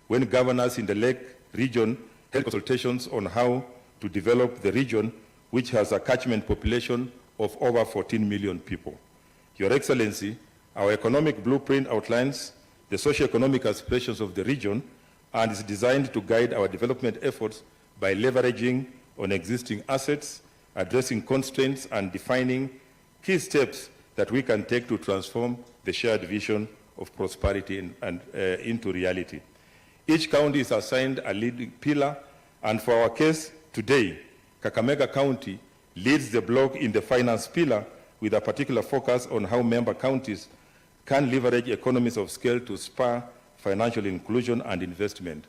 when governors in the Lake region held consultations on how to develop the region, which has a catchment population of over 14 million people. Your Excellency, our economic blueprint outlines the socio-economic aspirations of the region and is designed to guide our development efforts by leveraging on existing assets, addressing constraints, and defining key steps that we can take to transform the shared vision of prosperity into reality. Each county is assigned a leading pillar, and for our case today, Kakamega County leads the block in the finance pillar with a particular focus on how member counties can leverage economies of scale to spur financial inclusion and investment.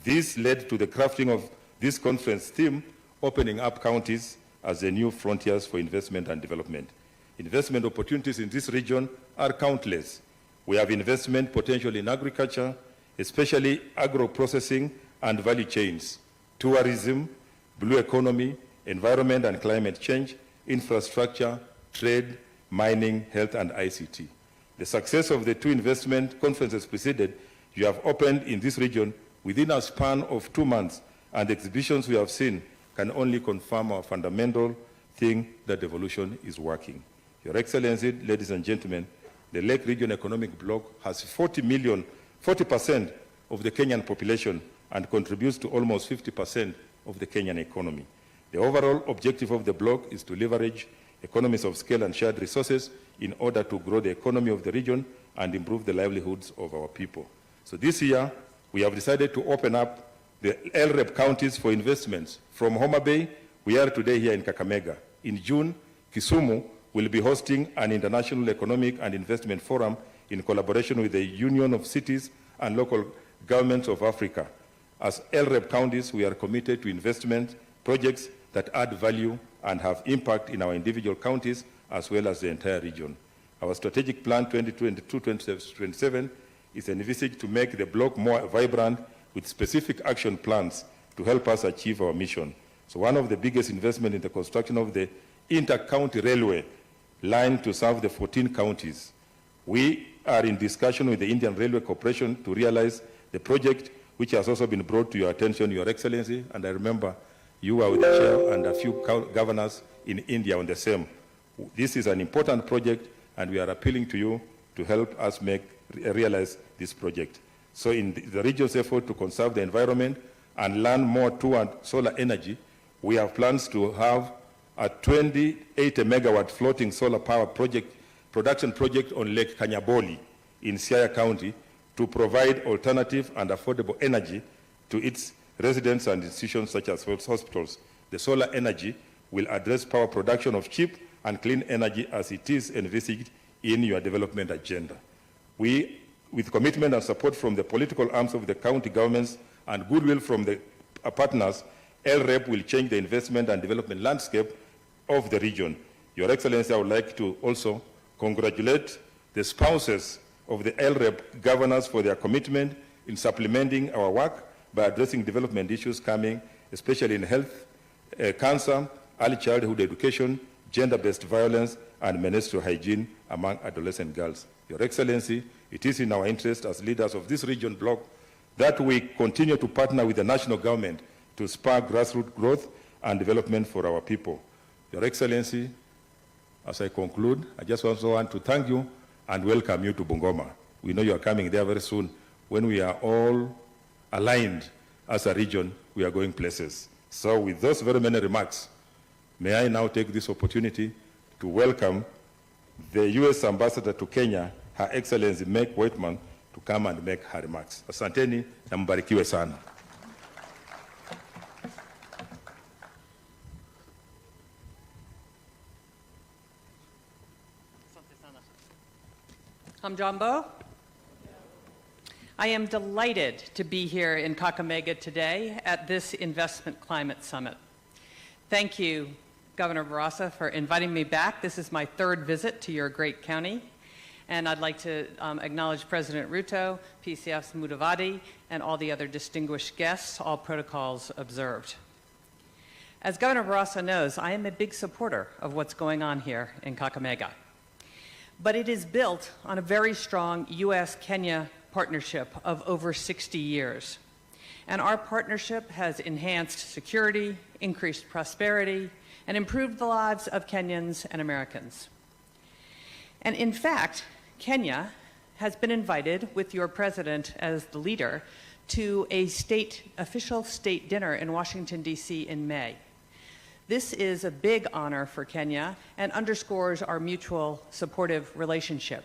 This led to the crafting of this conference theme, opening up counties as the new frontiers for investment and development. Investment opportunities in this region are countless. We have investment potential in agriculture, especially agro-processing and value chains, tourism, blue economy, environment and climate change, infrastructure, trade, mining, health, and ICT. The success of the two investment conferences preceded you have opened in this region within a span of 2 months, and the exhibitions we have seen can only confirm our fundamental thing that devolution is working. Your Excellency, ladies and gentlemen, the Lake Region Economic Bloc has 40% of the Kenyan population and contributes to almost 50% of the Kenyan economy. The overall objective of the bloc is to leverage economies of scale and shared resources in order to grow the economy of the region and improve the livelihoods of our people. So this year, we have decided to open up the LREP counties for investments. From Homa Bay, we are today here in Kakamega. In June, Kisumu will be hosting an international economic and investment forum in collaboration with the Union of Cities and Local Governments of Africa. As LREP counties, we are committed to investment projects that add value and have impact in our individual counties as well as the entire region. Our strategic plan 2022-2027 is envisaged to make the bloc more vibrant with specific action plans to help us achieve our mission. So one of the biggest investments in the construction of the inter-county railway line to serve the 14 counties. We are in discussion with the Indian Railway Corporation to realize the project, which has also been brought to your attention, Your Excellency, and I remember you were with the chair and a few governors in India on the same. This is an important project, and we are appealing to you to help us realize this project. So in the region's effort to conserve the environment and learn more toward solar energy, we have plans to have a 28 megawatt floating solar power production project on Lake Kanyaboli in Siaya County to provide alternative and affordable energy to its residents and institutions such as hospitals. The solar energy will address power production of cheap and clean energy as it is envisaged in your development agenda. We, with commitment and support from the political arms of the county governments and goodwill from the partners, LREP will change the investment and development landscape of the region. Your Excellency, I would like to also congratulate the spouses of the LREP governors for their commitment in supplementing our work by addressing development issues coming, especially in health, cancer, early childhood education, gender-based violence, and menstrual hygiene among adolescent girls. Your Excellency, it is in our interest as leaders of this region bloc that we continue to partner with the national government to spur grassroots growth and development for our people. Your Excellency, as I conclude, I just also want to thank you and welcome you to Bungoma. We know you are coming there very soon. When we are all aligned as a region, we are going places. So with those very many remarks, may I now take this opportunity to welcome the U.S. Ambassador to Kenya, Her Excellency Meg Whitman, to come and make her remarks. Asanteni na mbarikiwe sana. Hamjambo. I am delighted to be here in Kakamega today at this Investment Climate Summit. Thank you, Governor Barasa, for inviting me back. This is my third visit to your great county. And I'd like to acknowledge President Ruto, PCF's Mudavadi, and all the other distinguished guests, all protocols observed. As Governor Barasa knows, I am a big supporter of what's going on here in Kakamega. But it is built on a very strong U.S.-Kenya partnership of over 60 years. And our partnership has enhanced security, increased prosperity, and improved the lives of Kenyans and Americans. And in fact, Kenya has been invited, with your president as the leader, to a official state dinner in Washington, D.C. in May. This is a big honor for Kenya and underscores our mutual supportive relationship.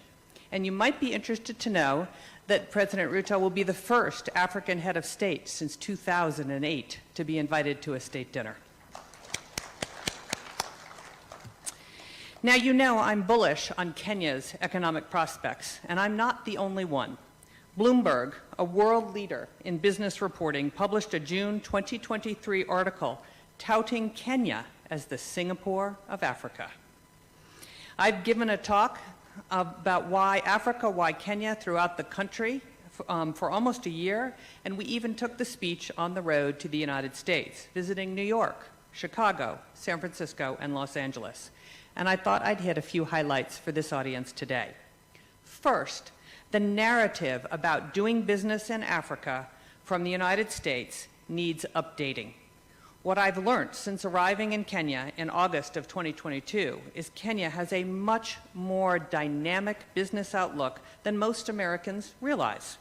And you might be interested to know that President Ruto will be the first African head of state since 2008 to be invited to a state dinner. Now, you know I'm bullish on Kenya's economic prospects, and I'm not the only one. Bloomberg, a world leader in business reporting, published a June 2023 article touting Kenya as the Singapore of Africa. I've given a talk about why Africa, why Kenya throughout the country for almost a year, and we even took the speech on the road to the United States, visiting New York, Chicago, San Francisco, and Los Angeles. And I thought I'd hit a few highlights for this audience today. First, the narrative about doing business in Africa from the United States needs updating. What I've learned since arriving in Kenya in August of 2022 is Kenya has a much more dynamic business outlook than most Americans realize.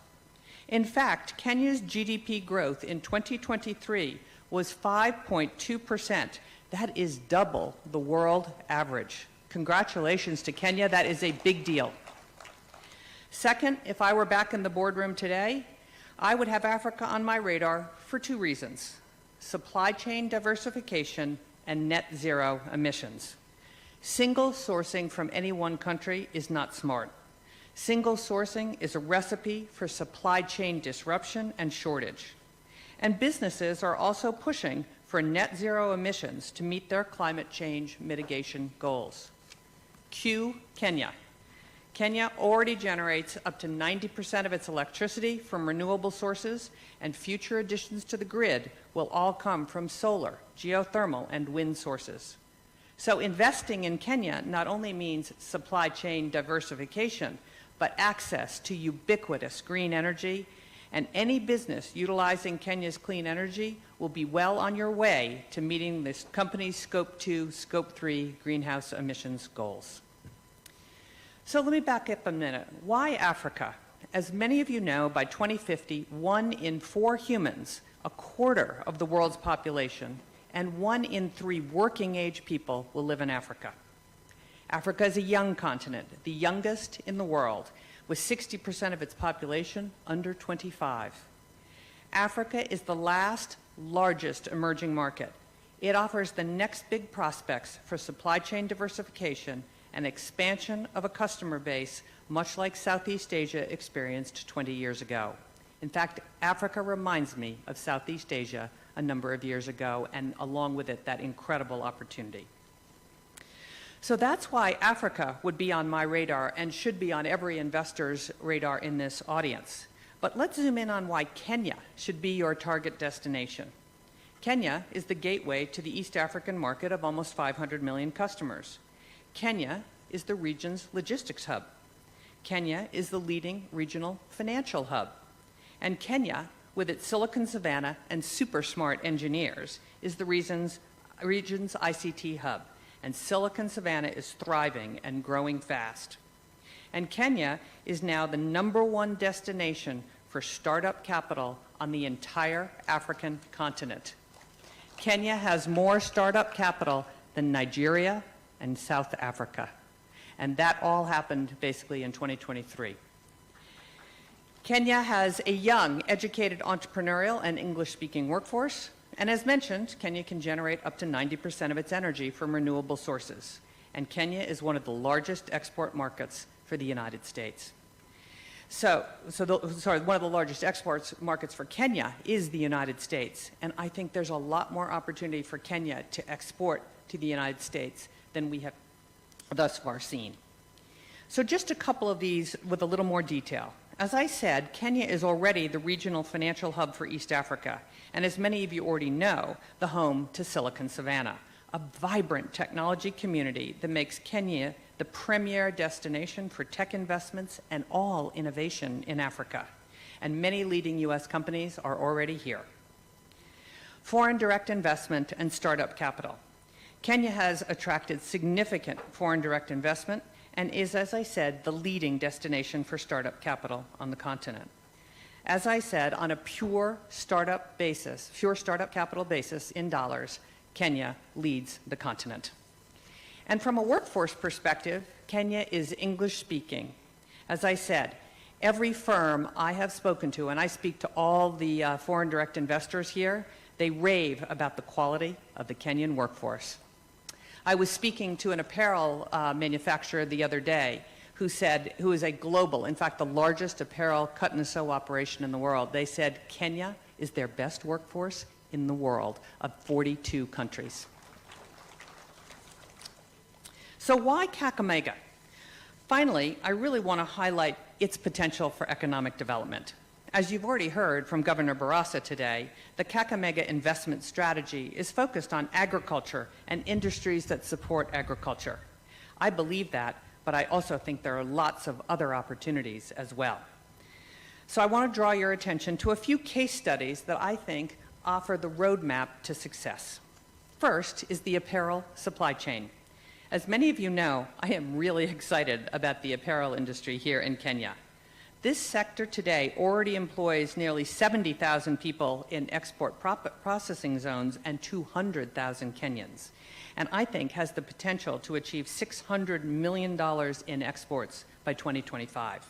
In fact, Kenya's GDP growth in 2023 was 5.2%. That is double the world average. Congratulations to Kenya. That is a big deal. Second, if I were back in the boardroom today, I would have Africa on my radar for two reasons: supply chain diversification and net zero emissions. Single sourcing from any one country is not smart. Single sourcing is a recipe for supply chain disruption and shortage. And businesses are also pushing for net zero emissions to meet their climate change mitigation goals. Cue Kenya. Kenya already generates up to 90% of its electricity from renewable sources, and future additions to the grid will all come from solar, geothermal, and wind sources. So investing in Kenya not only means supply chain diversification, but access to ubiquitous green energy, and any business utilizing Kenya's clean energy will be well on your way to meeting this company's Scope 2, Scope 3 greenhouse emissions goals. So let me back up a minute. Why Africa? As many of you know, by 2050, 1 in 4 humans, a quarter of the world's population, and 1 in 3 working-age people will live in Africa. Africa is a young continent, the youngest in the world, with 60% of its population under 25. Africa is the largest emerging market. It offers the next big prospects for supply chain diversification and expansion of a customer base, much like Southeast Asia experienced 20 years ago. In fact, Africa reminds me of Southeast Asia a number of years ago, and along with it, that incredible opportunity. So that's why Africa would be on my radar and should be on every investor's radar in this audience. But let's zoom in on why Kenya should be your target destination. Kenya is the gateway to the East African market of almost 500 million customers. Kenya is the region's logistics hub. Kenya is the leading regional financial hub. And Kenya, with its Silicon Savannah and super smart engineers, is the region's ICT hub. And Silicon Savannah is thriving and growing fast. And Kenya is now the #1 destination for startup capital on the entire African continent. Kenya has more startup capital than Nigeria and South Africa. And that all happened basically in 2023. Kenya has a young, educated, entrepreneurial, and English-speaking workforce. And as mentioned, Kenya can generate up to 90% of its energy from renewable sources. And Kenya is one of the largest export markets for the United States. One of the largest export markets for Kenya is the United States. And I think there's a lot more opportunity for Kenya to export to the United States than we have thus far seen. So just a couple of these with a little more detail. As I said, Kenya is already the regional financial hub for East Africa, and as many of you already know, the home to Silicon Savannah, a vibrant technology community that makes Kenya the premier destination for tech investments and all innovation in Africa. and many leading U.S. companies are already here. Foreign direct investment and startup capital. Kenya has attracted significant foreign direct investment and is, as I said, the leading destination for startup capital on the continent. As I said, on a pure startup capital basis in dollars, Kenya leads the continent. And from a workforce perspective, Kenya is English-speaking. As I said, every firm I have spoken to, and I speak to all the foreign direct investors here, they rave about the quality of the Kenyan workforce. I was speaking to an apparel manufacturer the other day who is a global, in fact, the largest apparel cut and sew operation in the world. They said Kenya is their best workforce in the world of 42 countries. So why Kakamega? Finally, I really want to highlight its potential for economic development. As you've already heard from Governor Barasa today, the Kakamega investment strategy is focused on agriculture and industries that support agriculture. I believe that, but I also think there are lots of other opportunities as well. So I want to draw your attention to a few case studies that I think offer the roadmap to success. First is the apparel supply chain. As many of you know, I am really excited about the apparel industry here in Kenya. This sector today already employs nearly 70,000 people in export processing zones and 200,000 Kenyans, and I think has the potential to achieve $600 million in exports by 2025.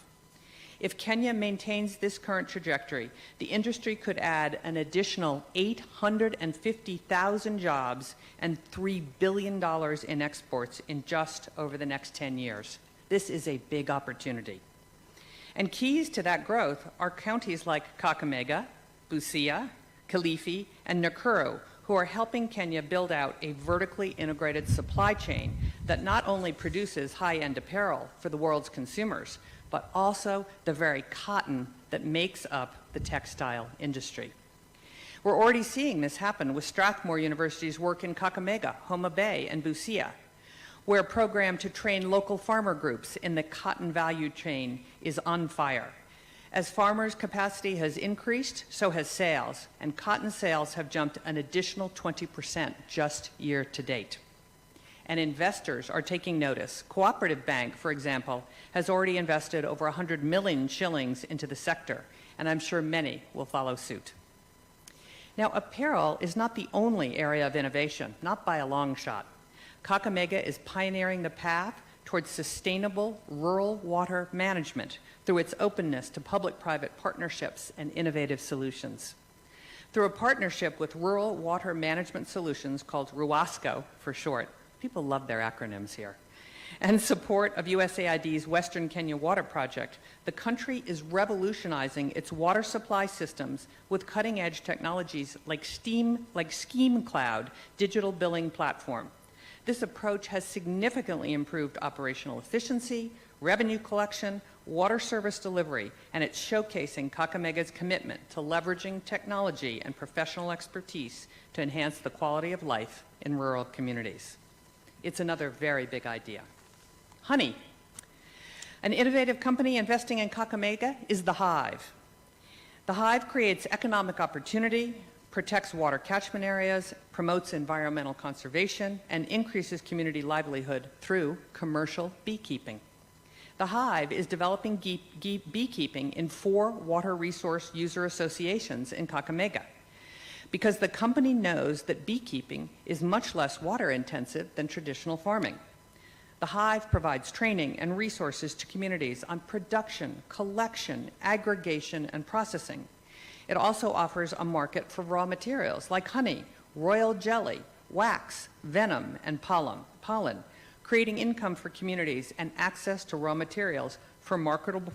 If Kenya maintains this current trajectory, the industry could add an additional 850,000 jobs and $3 billion in exports in just over the next 10 years. This is a big opportunity. And keys to that growth are counties like Kakamega, Busia, Kilifi, and Nakuru, who are helping Kenya build out a vertically integrated supply chain that not only produces high-end apparel for the world's consumers, but also the very cotton that makes up the textile industry. We're already seeing this happen with Strathmore University's work in Kakamega, Homa Bay, and Busia, where a program to train local farmer groups in the cotton value chain is on fire. As farmers' capacity has increased, so has sales, and cotton sales have jumped an additional 20% just year to date. And investors are taking notice. Cooperative Bank, for example, has already invested over 100 million shillings into the sector, and I'm sure many will follow suit. Now, apparel is not the only area of innovation, not by a long shot. Kakamega is pioneering the path towards sustainable rural water management through its openness to public-private partnerships and innovative solutions. Through a partnership with Rural Water Management Solutions called RUWASCO for short, people love their acronyms here, and support of USAID's Western Kenya Water Project, the country is revolutionizing its water supply systems with cutting-edge technologies like Scheme Cloud digital billing platform. This approach has significantly improved operational efficiency, revenue collection, water service delivery, and it's showcasing Kakamega's commitment to leveraging technology and professional expertise to enhance the quality of life in rural communities. It's another very big idea. Honey. An innovative company investing in Kakamega is the Hive. The Hive creates economic opportunity, protects water catchment areas, promotes environmental conservation, and increases community livelihood through commercial beekeeping. The Hive is developing beekeeping in 4 water resource user associations in Kakamega because the company knows that beekeeping is much less water intensive than traditional farming. The Hive provides training and resources to communities on production, collection, aggregation, and processing. It also offers a market for raw materials like honey, royal jelly, wax, venom, and pollen, creating income for communities and access to raw materials for marketable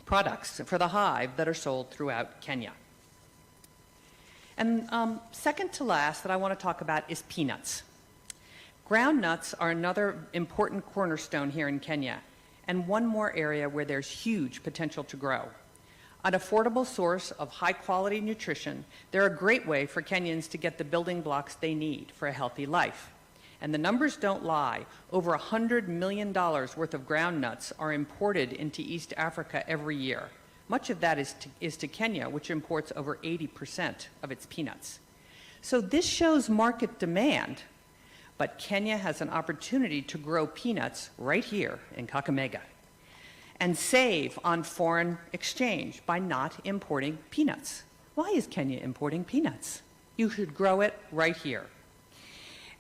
products for the Hive that are sold throughout Kenya. And second to last that I want to talk about is peanuts. Ground nuts are another important cornerstone here in Kenya, and one more area where there's huge potential to grow. An affordable source of high-quality nutrition, they're a great way for Kenyans to get the building blocks they need for a healthy life. And the numbers don't lie. Over $100 million worth of ground nuts are imported into East Africa every year. much of that is to Kenya, which imports over 80% of its peanuts. So this shows market demand, but Kenya has an opportunity to grow peanuts right here in Kakamega and save on foreign exchange by not importing peanuts. Why is Kenya importing peanuts? You should grow it right here.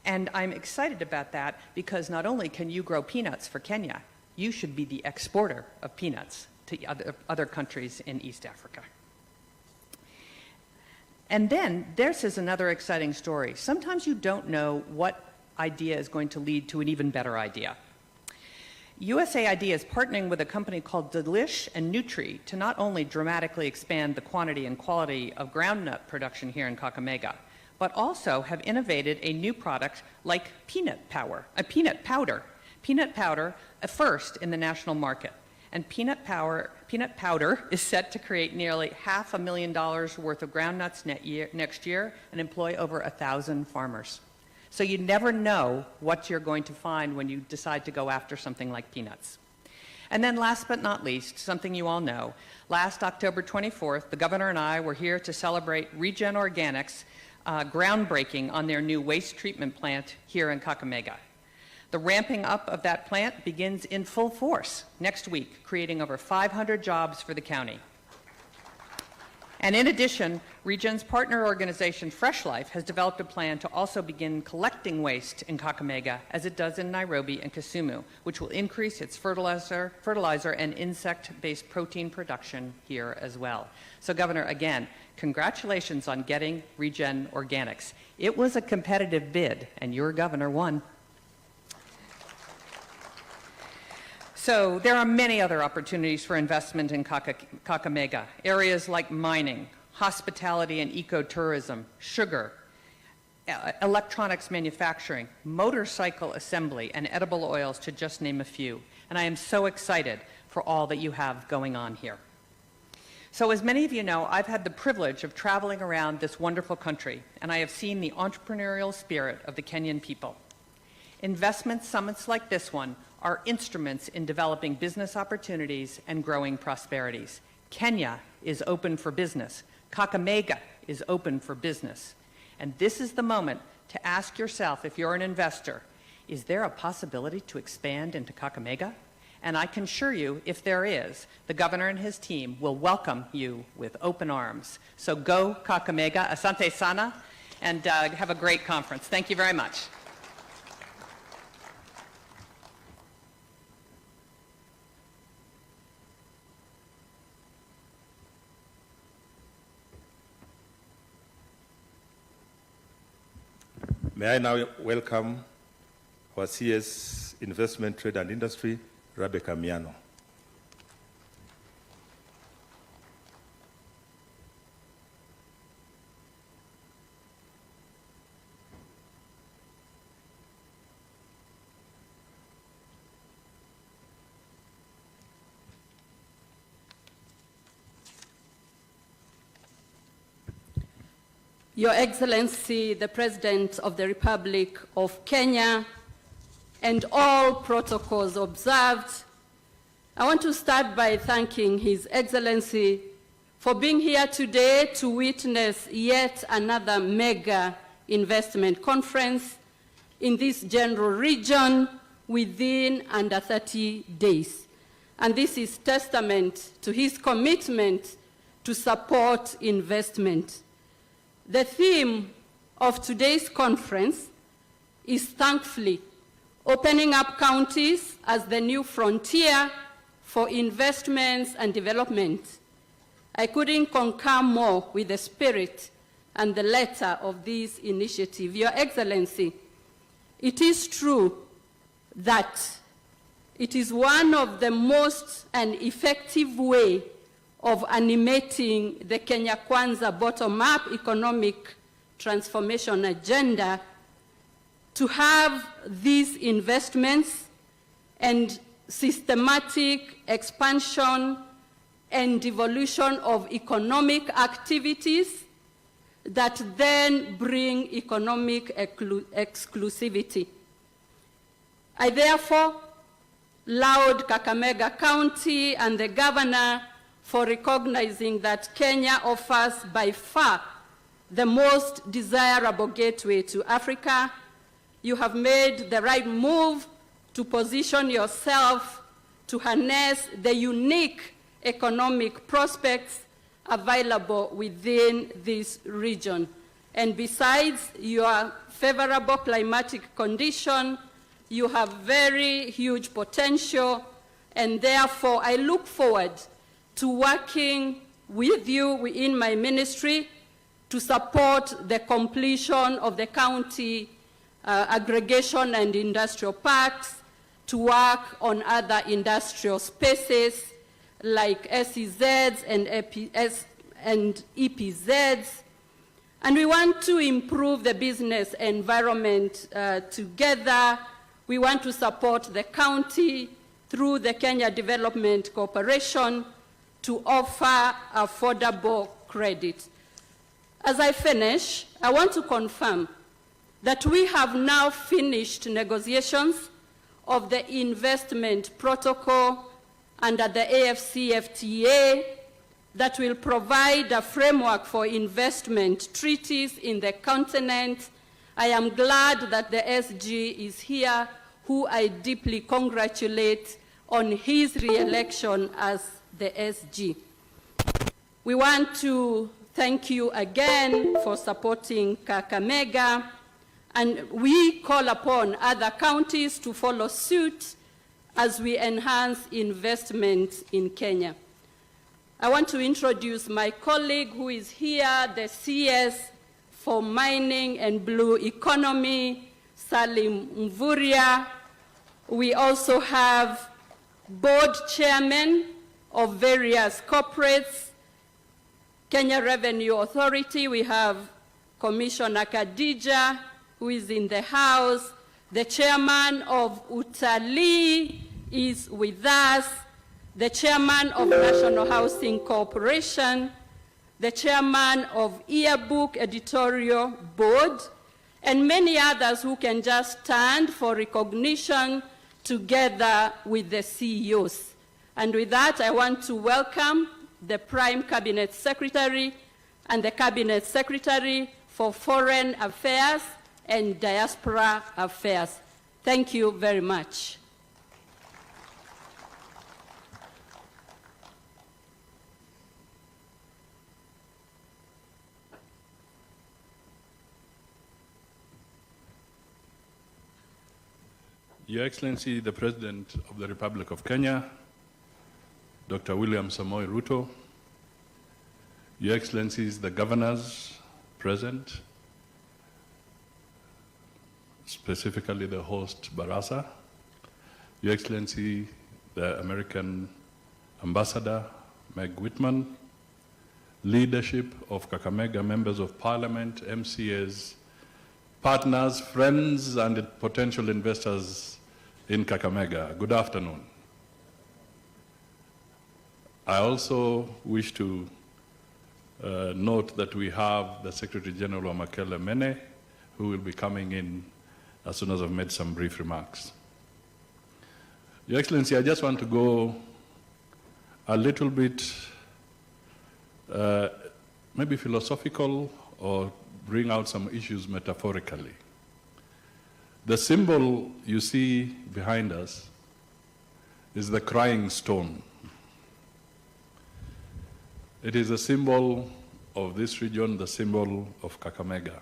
And I'm excited about that because not only can you grow peanuts for Kenya, you should be the exporter of peanuts to other countries in East Africa. And then this is another exciting story. Sometimes you don't know what idea is going to lead to an even better idea. USAID is partnering with a company called Delish and Nutri to not only dramatically expand the quantity and quality of groundnut production here in Kakamega, but also have innovated a new product like peanut powder. Peanut powder, a first in the national market. And peanut powder is set to create nearly $500,000 worth of groundnuts next year and employ over 1,000 farmers. So you never know what you're going to find when you decide to go after something like peanuts. And then last but not least, something you all know, last October 24th, the governor and I were here to celebrate Regen Organics' groundbreaking on their new waste treatment plant here in Kakamega. The ramping up of that plant begins in full force next week, creating over 500 jobs for the county. And in addition, Regen's partner organization, Fresh Life, has developed a plan to also begin collecting waste in Kakamega, as it does in Nairobi and Kisumu, which will increase its fertilizer and insect-based protein production here as well. So, Governor, again, congratulations on getting Regen Organics. It was a competitive bid, and your governor won. So there are many other opportunities for investment in Kakamega, areas like mining, hospitality and ecotourism, sugar, electronics manufacturing, motorcycle assembly, and edible oils, to just name a few. And I am so excited for all that you have going on here. So as many of you know, I've had the privilege of traveling around this wonderful country, and I have seen the entrepreneurial spirit of the Kenyan people. Investment summits like this one are instruments in developing business opportunities and growing prosperities. Kenya is open for business. Kakamega is open for business. And this is the moment to ask yourself, if you're an investor, is there a possibility to expand into Kakamega? And I can assure you, if there is, the governor and his team will welcome you with open arms. So go Kakamega, asante sana, and have a great conference. Thank you very much. May I now welcome our CS Investment, Trade and Industry, Rebecca Miano. Your Excellency, the President of the Republic of Kenya, and all protocols observed, I want to start by thanking His Excellency for being here today to witness yet another mega investment conference in this general region within under 30 days. And this is testament to his commitment to support investment. The theme of today's conference is thankfully opening up counties as the new frontier for investments and development. I couldn't concur more with the spirit and the letter of this initiative. Your Excellency, it is true that it is one of the most and effective way of animating the Kenya Kwanza bottom-up economic transformation agenda to have these investments and systematic expansion and devolution of economic activities that then bring economic exclusivity. I therefore laud Kakamega County and the governor for recognizing that Kenya offers by far the most desirable gateway to Africa. You have made the right move to position yourself to harness the unique economic prospects available within this region. And besides your favorable climatic condition, you have very huge potential, and therefore I look forward to working with you within my ministry to support the completion of the county aggregation and industrial parks, to work on other industrial spaces like SEZs and EPZs. And we want to improve the business environment together. We want to support the county through the Kenya Development Corporation to offer affordable credit. As I finish, I want to confirm that we have now finished negotiations of the investment protocol under the AfCFTA that will provide a framework for investment treaties in the continent. I am glad that the SG is here, who I deeply congratulate on his re-election as the SG. We want to thank you again for supporting Kakamega, and we call upon other counties to follow suit as we enhance investment in Kenya. I want to introduce my colleague who is here, the CS for Mining and Blue Economy, Salim Mvuria. We also have board chairmen of various corporates. Kenya Revenue Authority, we have Commissioner Khadija, who is in the house. The chairman of Utalii is with us. The chairman of National Housing Corporation, the chairman of Yearbook Editorial Board, and many others who can just stand for recognition together with the CEOs. And with that, I want to welcome the Prime Cabinet Secretary and the Cabinet Secretary for Foreign Affairs and Diaspora Affairs. Thank you very much. Your Excellency, the President of the Republic of Kenya, Dr. William Samoei Ruto, Your Excellencies, the governors present, specifically the host Barasa, Your Excellency, the American Ambassador, Meg Whitman, leadership of Kakamega, members of Parliament, MCAs, partners, friends, and potential investors in Kakamega. Good afternoon. I also wish to note that we have the Secretary General Makele Mene, who will be coming in as soon as I've made some brief remarks. Your Excellency, I just want to go a little bit maybe philosophical or bring out some issues metaphorically. The symbol you see behind us is the crying stone. It is a symbol of this region, the symbol of Kakamega.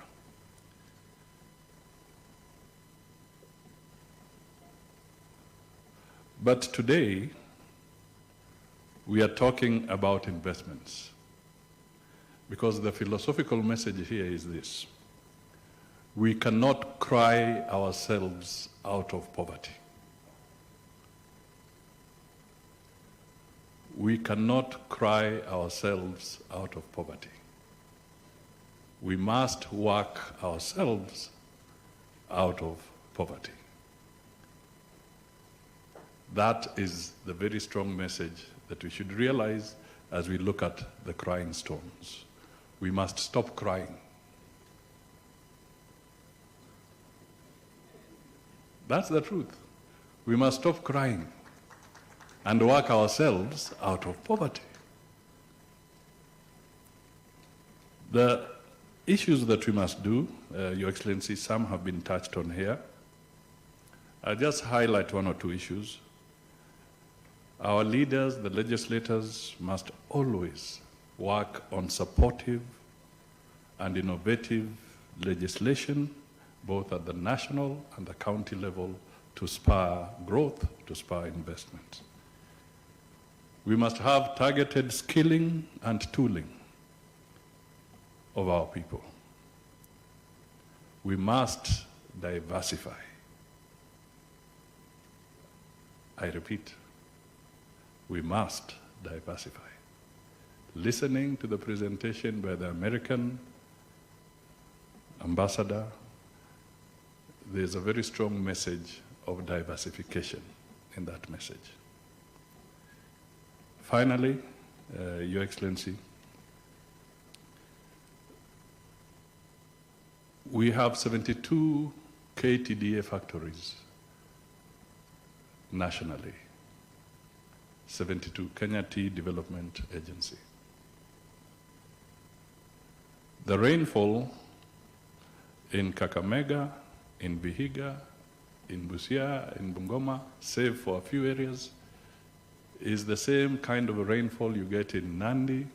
But today, we are talking about investments, because the philosophical message here is this: we cannot cry ourselves out of poverty. We cannot cry ourselves out of poverty. We must work ourselves out of poverty. That is the very strong message that we should realize as we look at the crying stones. We must stop crying. That's the truth. We must stop crying and work ourselves out of poverty. The issues that we must do, Your Excellency, some have been touched on here. I'll just highlight one or two issues. Our leaders, the legislators, must always work on supportive and innovative legislation, both at the national and the county level, to spur growth, to spur investment. We must have targeted skilling and tooling of our people. We must diversify. I repeat, we must diversify. Listening to the presentation by the American ambassador, there's a very strong message of diversification in that message. Finally, Your Excellency, we have 72 KTDA factories nationally. 72, Kenya Tea Development Agency. The rainfall in Kakamega, in Vihiga, in Busia, in Bungoma, save for a few areas, is the same kind of rainfall you get in Nandi,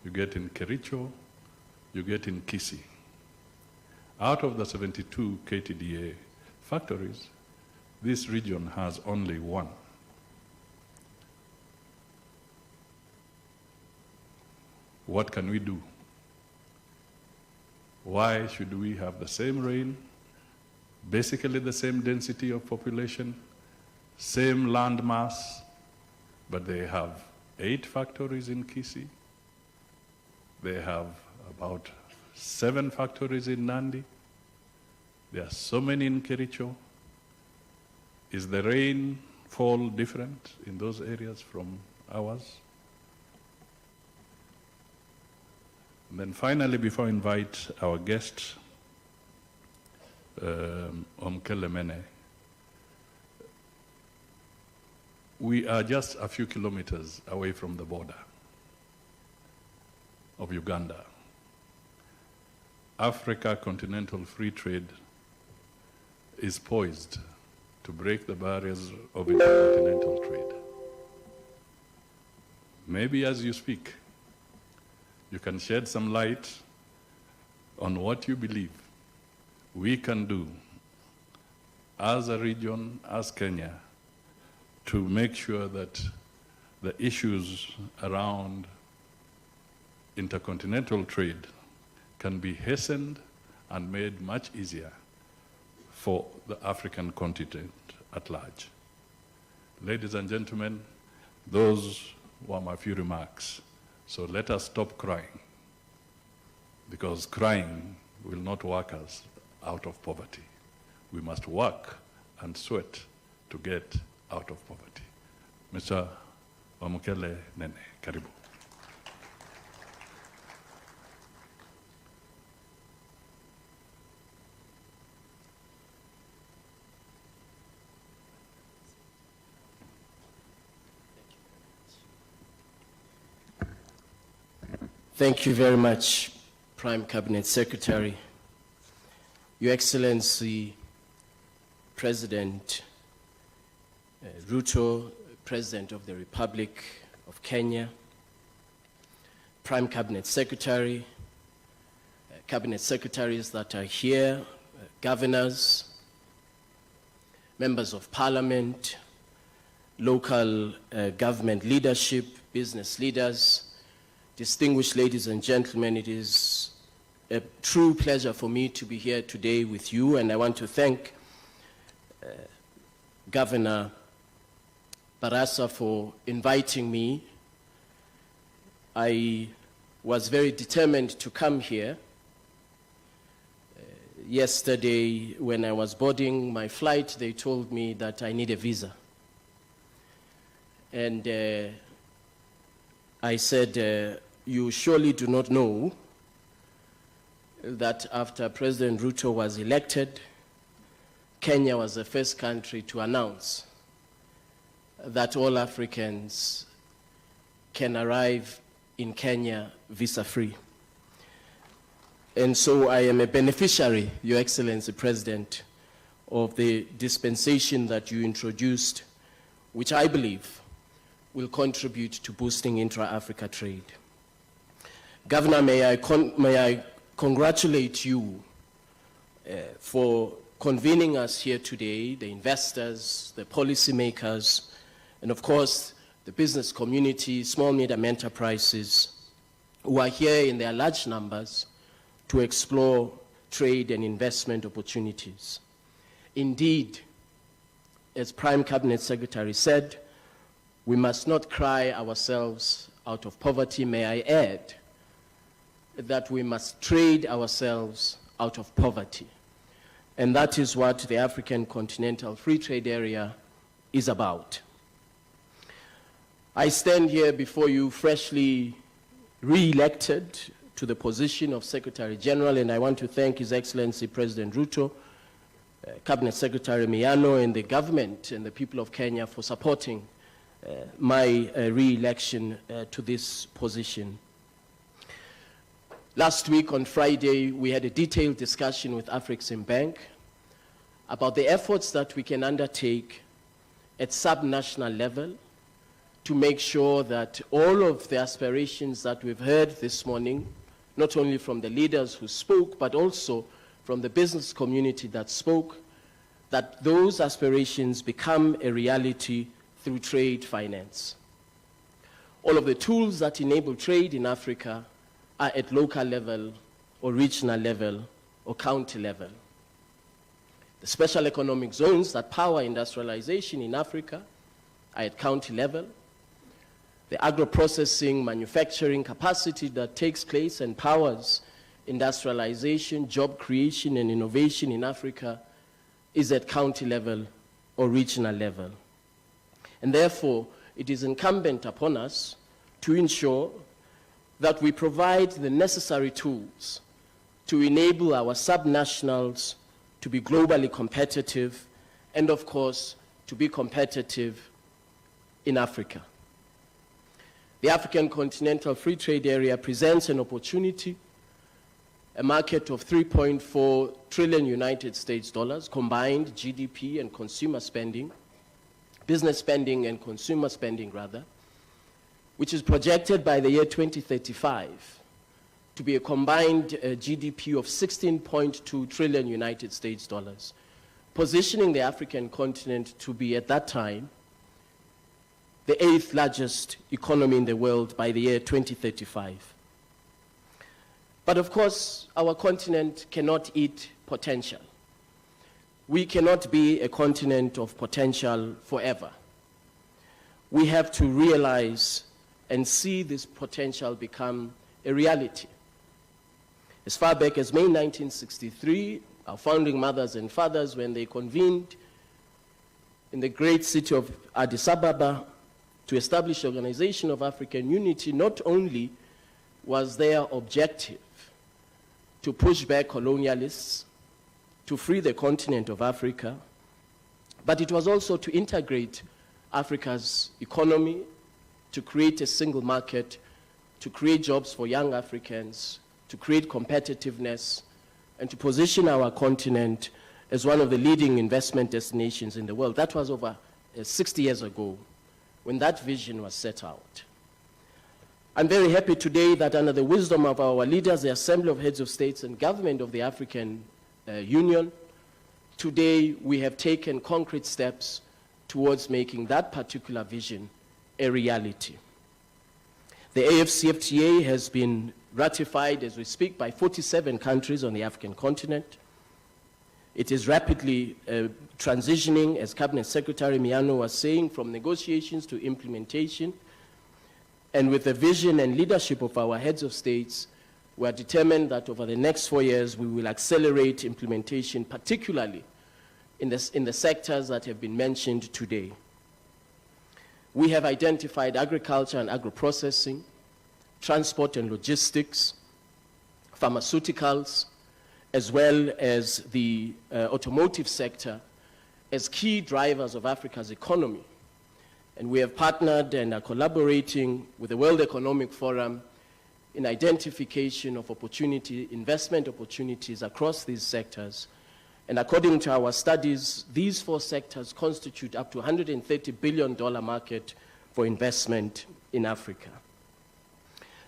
you get in Kericho, you get in Kisii. Out of the 72 KTDA factories, this region has only one. What can we do? Why should we have the same rain, basically the same density of population, same land mass, but they have 8 factories in Kisii, they have about 7 factories in Nandi, there are so many in Kericho. Is the rainfall different in those areas from ours? And then finally, before I invite our guest, Omkele Mene, we are just a few kilometers away from the border of Uganda. Africa Continental Free Trade is poised to break the barriers of intercontinental trade. Maybe as you speak, you can shed some light on what you believe we can do as a region, as Kenya, to make sure that the issues around intercontinental trade can be hastened and made much easier for the African continent at large. Ladies and gentlemen, those were my few remarks. So let us stop crying, because crying will not work us out of poverty. We must work and sweat to get out of poverty. Mr. Omkele Nene, karibu. Thank you very much, Prime Cabinet Secretary. Your Excellency, President Ruto, President of the Republic of Kenya, Prime Cabinet Secretary, Cabinet Secretaries that are here, governors, members of Parliament, local government leadership, business leaders, distinguished ladies and gentlemen, it is a true pleasure for me to be here today with you, and I want to thank Governor Barasa for inviting me. I was very determined to come here. Yesterday, when I was boarding my flight, they told me that I need a visa. And I said, you surely do not know that after President Ruto was elected, Kenya was the first country to announce that all Africans can arrive in Kenya visa-free. And so I am a beneficiary, Your Excellency President, of the dispensation that you introduced, which I believe will contribute to boosting intra-Africa trade. Governor, may I congratulate you for convening us here today, the investors, the policymakers, and of course, the business community, small, medium enterprises, who are here in their large numbers to explore trade and investment opportunities. Indeed, as Prime Cabinet Secretary said, we must not cry ourselves out of poverty. May I add that we must trade ourselves out of poverty. And that is what the African Continental Free Trade Area is about. I stand here before you freshly re-elected to the position of Secretary General, and I want to thank His Excellency President Ruto, Cabinet Secretary Miano, and the government and the people of Kenya for supporting my re-election to this position. Last week on Friday, we had a detailed discussion with Afreximbank about the efforts that we can undertake at subnational level to make sure that all of the aspirations that we've heard this morning, not only from the leaders who spoke, but also from the business community that spoke, that those aspirations become a reality through trade finance. All of the tools that enable trade in Africa are at local level or regional level or county level. The special economic zones that power industrialization in Africa are at county level. The agro-processing manufacturing capacity that takes place and powers industrialization, job creation, and innovation in Africa is at county level or regional level. And therefore, it is incumbent upon us to ensure that we provide the necessary tools to enable our subnationals to be globally competitive and, of course, to be competitive in Africa. The African Continental Free Trade Area presents an opportunity, a market of 3.4 trillion United States dollars, combined GDP and consumer spending, business spending and consumer spending rather, which is projected by the year 2035 to be a combined GDP of 16.2 trillion United States dollars, positioning the African continent to be at that time the 8th largest economy in the world by the year 2035. But of course, our continent cannot eat potential. We cannot be a continent of potential forever. We have to realize and see this potential become a reality. As far back as May 1963, our founding mothers and fathers, when they convened in the great city of Addis Ababa to establish the Organization of African Unity, not only was their objective to push back colonialists, to free the continent of Africa, but it was also to integrate Africa's economy, to create a single market, to create jobs for young Africans, to create competitiveness, and to position our continent as one of the leading investment destinations in the world. That was over 60 years ago when that vision was set out. I'm very happy today that under the wisdom of our leaders, the Assembly of Heads of States and Government of the African Union, today we have taken concrete steps towards making that particular vision a reality. The AFCFTA has been ratified as we speak by 47 countries on the African continent. It is rapidly transitioning, as Cabinet Secretary Miano was saying, from negotiations to implementation. And with the vision and leadership of our heads of states, we are determined that over the next 4 years, we will accelerate implementation, particularly in the sectors that have been mentioned today. We have identified agriculture and agro-processing, transport and logistics, pharmaceuticals, as well as the automotive sector as key drivers of Africa's economy. And we have partnered and are collaborating with the World Economic Forum in identification of investment opportunities across these sectors. And according to our studies, these 4 sectors constitute up to $130 billion market for investment in Africa.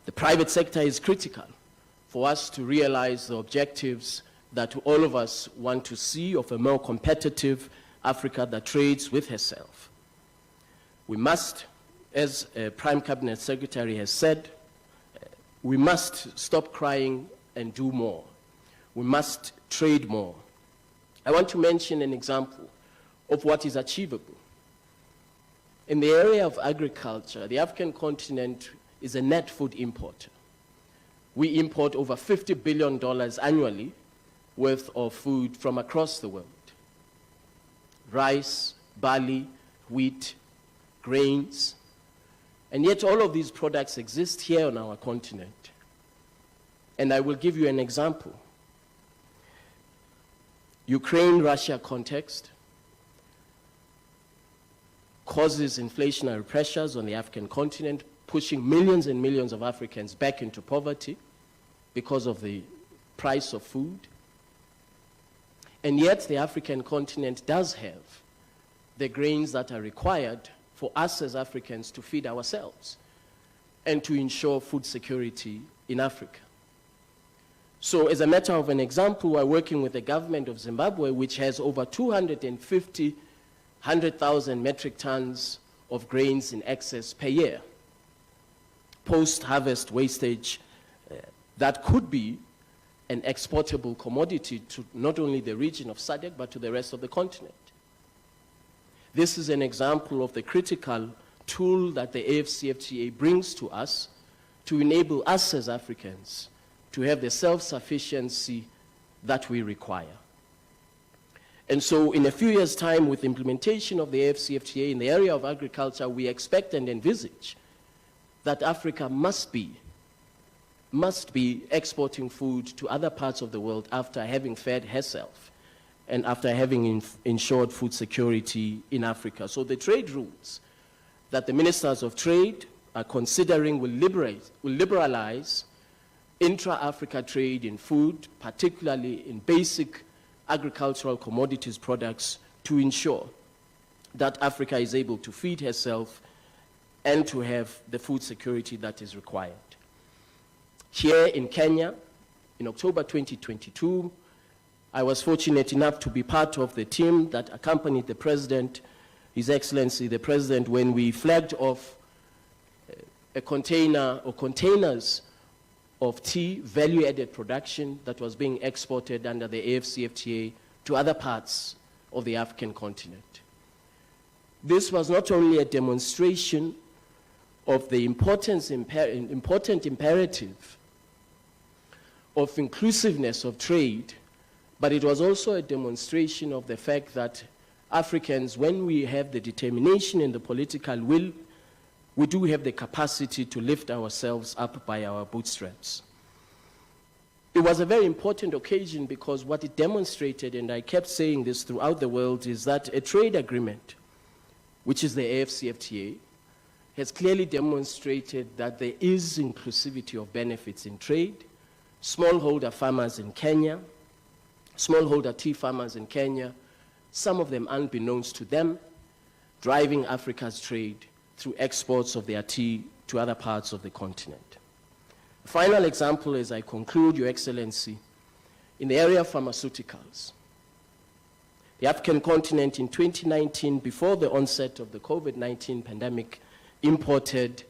The private sector is critical for us to realize the objectives that all of us want to see of a more competitive Africa that trades with herself. We must, as Prime Cabinet Secretary has said, we must stop crying and do more. We must trade more. I want to mention an example of what is achievable. In the area of agriculture, the African continent is a net food importer. We import over $50 billion annually worth of food from across the world. Rice, barley, wheat, grains, and yet all of these products exist here on our continent. And I will give you an example. Ukraine-Russia context causes inflationary pressures on the African continent, pushing millions and millions of Africans back into poverty because of the price of food. And yet the African continent does have the grains that are required for us as Africans to feed ourselves and to ensure food security in Africa. So as a matter of an example, we're working with the government of Zimbabwe, which has over 100,000 metric tons of grains in excess per year. Post-harvest wastage that could be an exportable commodity to not only the region of SADC, but to the rest of the continent. This is an example of the critical tool that the AfCFTA brings to us to enable us as Africans to have the self-sufficiency that we require. And so in a few years' time, with implementation of the AfCFTA in the area of agriculture, we expect and envisage that Africa must be exporting food to other parts of the world after having fed herself and after having ensured food security in Africa. So the trade rules that the ministers of trade are considering will liberalize intra-Africa trade in food, particularly in basic agricultural commodities products, to ensure that Africa is able to feed herself and to have the food security that is required. Here in Kenya, in October 2022, I was fortunate enough to be part of the team that accompanied the President, His Excellency the President, when we flagged off a container or containers of tea value-added production that was being exported under the AfCFTA to other parts of the African continent. This was not only a demonstration of the important imperative of inclusiveness of trade, but it was also a demonstration of the fact that Africans, when we have the determination and the political will, we do have the capacity to lift ourselves up by our bootstraps. It was a very important occasion because what it demonstrated, and I kept saying this throughout the world, is that a trade agreement, which is the AfCFTA, has clearly demonstrated that there is inclusivity of benefits in trade. Smallholder farmers in Kenya, smallholder tea farmers in Kenya, some of them unbeknownst to them, driving Africa's trade through exports of their tea to other parts of the continent. A final example as I conclude, Your Excellency, in the area of pharmaceuticals. The African continent in 2019, before the onset of the COVID-19 pandemic, imported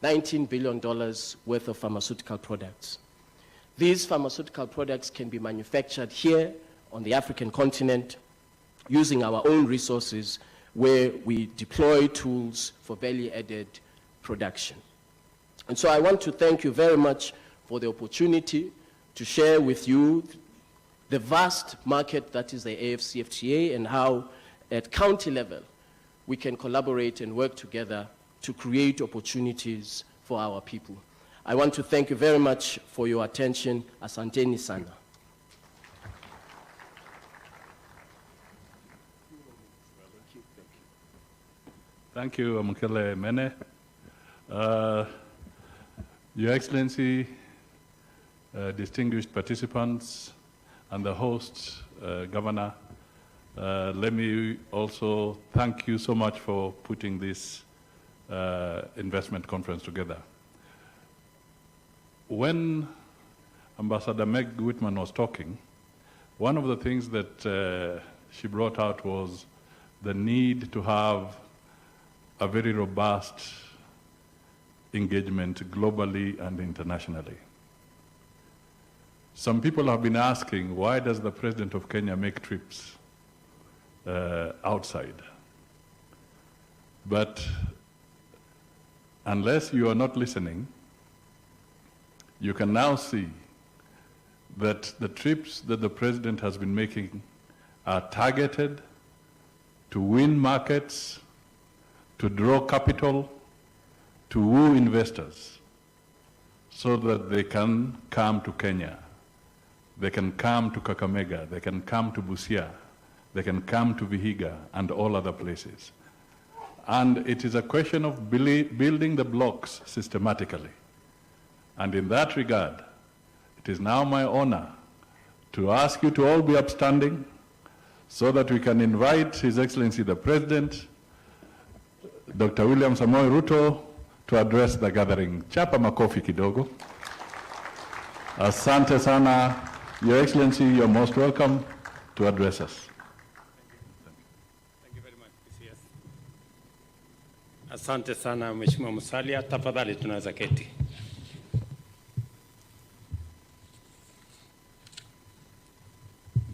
$19 billion worth of pharmaceutical products. These pharmaceutical products can be manufactured here on the African continent using our own resources, where we deploy tools for value-added production. And so I want to thank you very much for the opportunity to share with you the vast market that is the AfCFTA and how at county level we can collaborate and work together to create opportunities for our people. I want to thank you very much for your attention. Asanteni sana. Thank you, Mokele Mene. Your Excellency, distinguished participants, and the host, Governor, let me also thank you so much for putting this investment conference together. When Ambassador Meg Whitman was talking, one of the things that she brought out was the need to have a very robust engagement globally and internationally. Some people have been asking, why does the President of Kenya make trips outside? But unless you are not listening, you can now see that the trips that the President has been making are targeted to win markets, to draw capital, to woo investors, so that they can come to Kenya, they can come to Kakamega, they can come to Busia, they can come to Vihiga and all other places. And it is a question of building the blocks systematically. And in that regard, it is now my honor to ask you to all be upstanding so that we can invite His Excellency the President, Dr. William Samoei Ruto, to address the gathering. Chapa makofi kidogo. Asante sana. Your Excellency, you're most welcome to address us. Thank you very much, PCS. Asante sana, Mheshimiwa Musalia. Tafadhali tunaweza keti.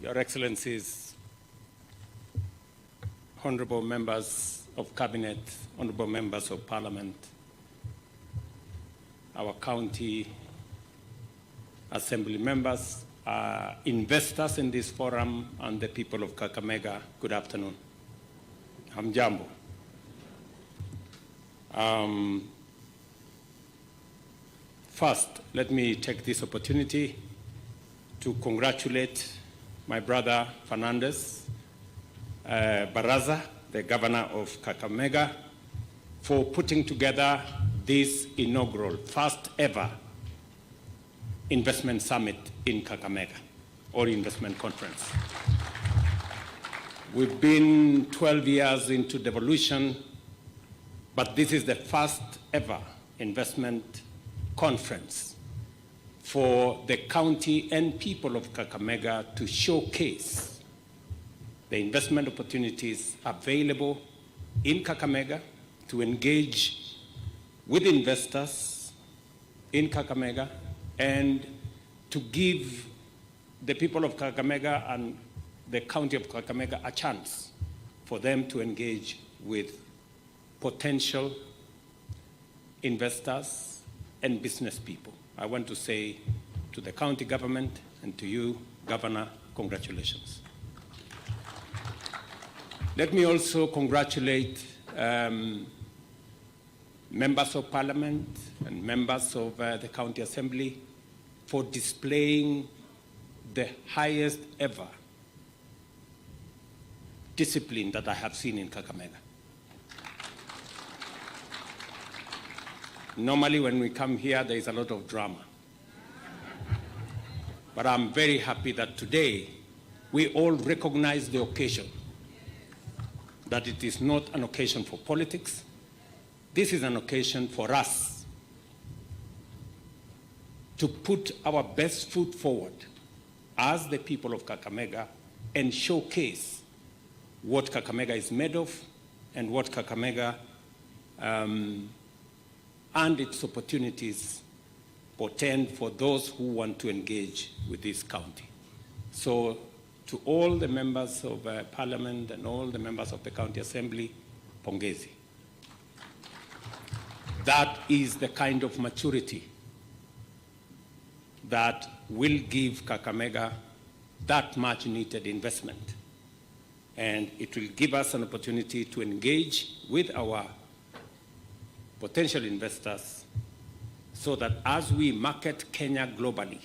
Your Excellencies, honorable members of Cabinet, honorable members of Parliament, our county assembly members, investors in this forum, and the people of Kakamega, good afternoon. Hamjambo. First, let me take this opportunity to congratulate my brother Fernandez Baraza, the governor of Kakamega, for putting together this inaugural, first ever investment summit in Kakamega, or investment conference. We've been 12 years into devolution, but this is the first ever investment conference for the county and people of Kakamega to showcase the investment opportunities available in Kakamega, to engage with investors in Kakamega, and to give the people of Kakamega and the county of Kakamega a chance for them to engage with potential investors and business people. I want to say to the county government and to you, Governor, congratulations. Let me also congratulate members of Parliament and members of the County Assembly for displaying the highest ever discipline that I have seen in Kakamega. Normally when we come here, there is a lot of drama. But I'm very happy that today we all recognize the occasion, that it is not an occasion for politics. This is an occasion for us to put our best foot forward as the people of Kakamega and showcase what Kakamega is made of and what Kakamega and its opportunities portend for those who want to engage with this county. So to all the members of Parliament and all the members of the County Assembly, pongezi. That is the kind of maturity that will give Kakamega that much needed investment. And it will give us an opportunity to engage with our potential investors so that as we market Kenya globally,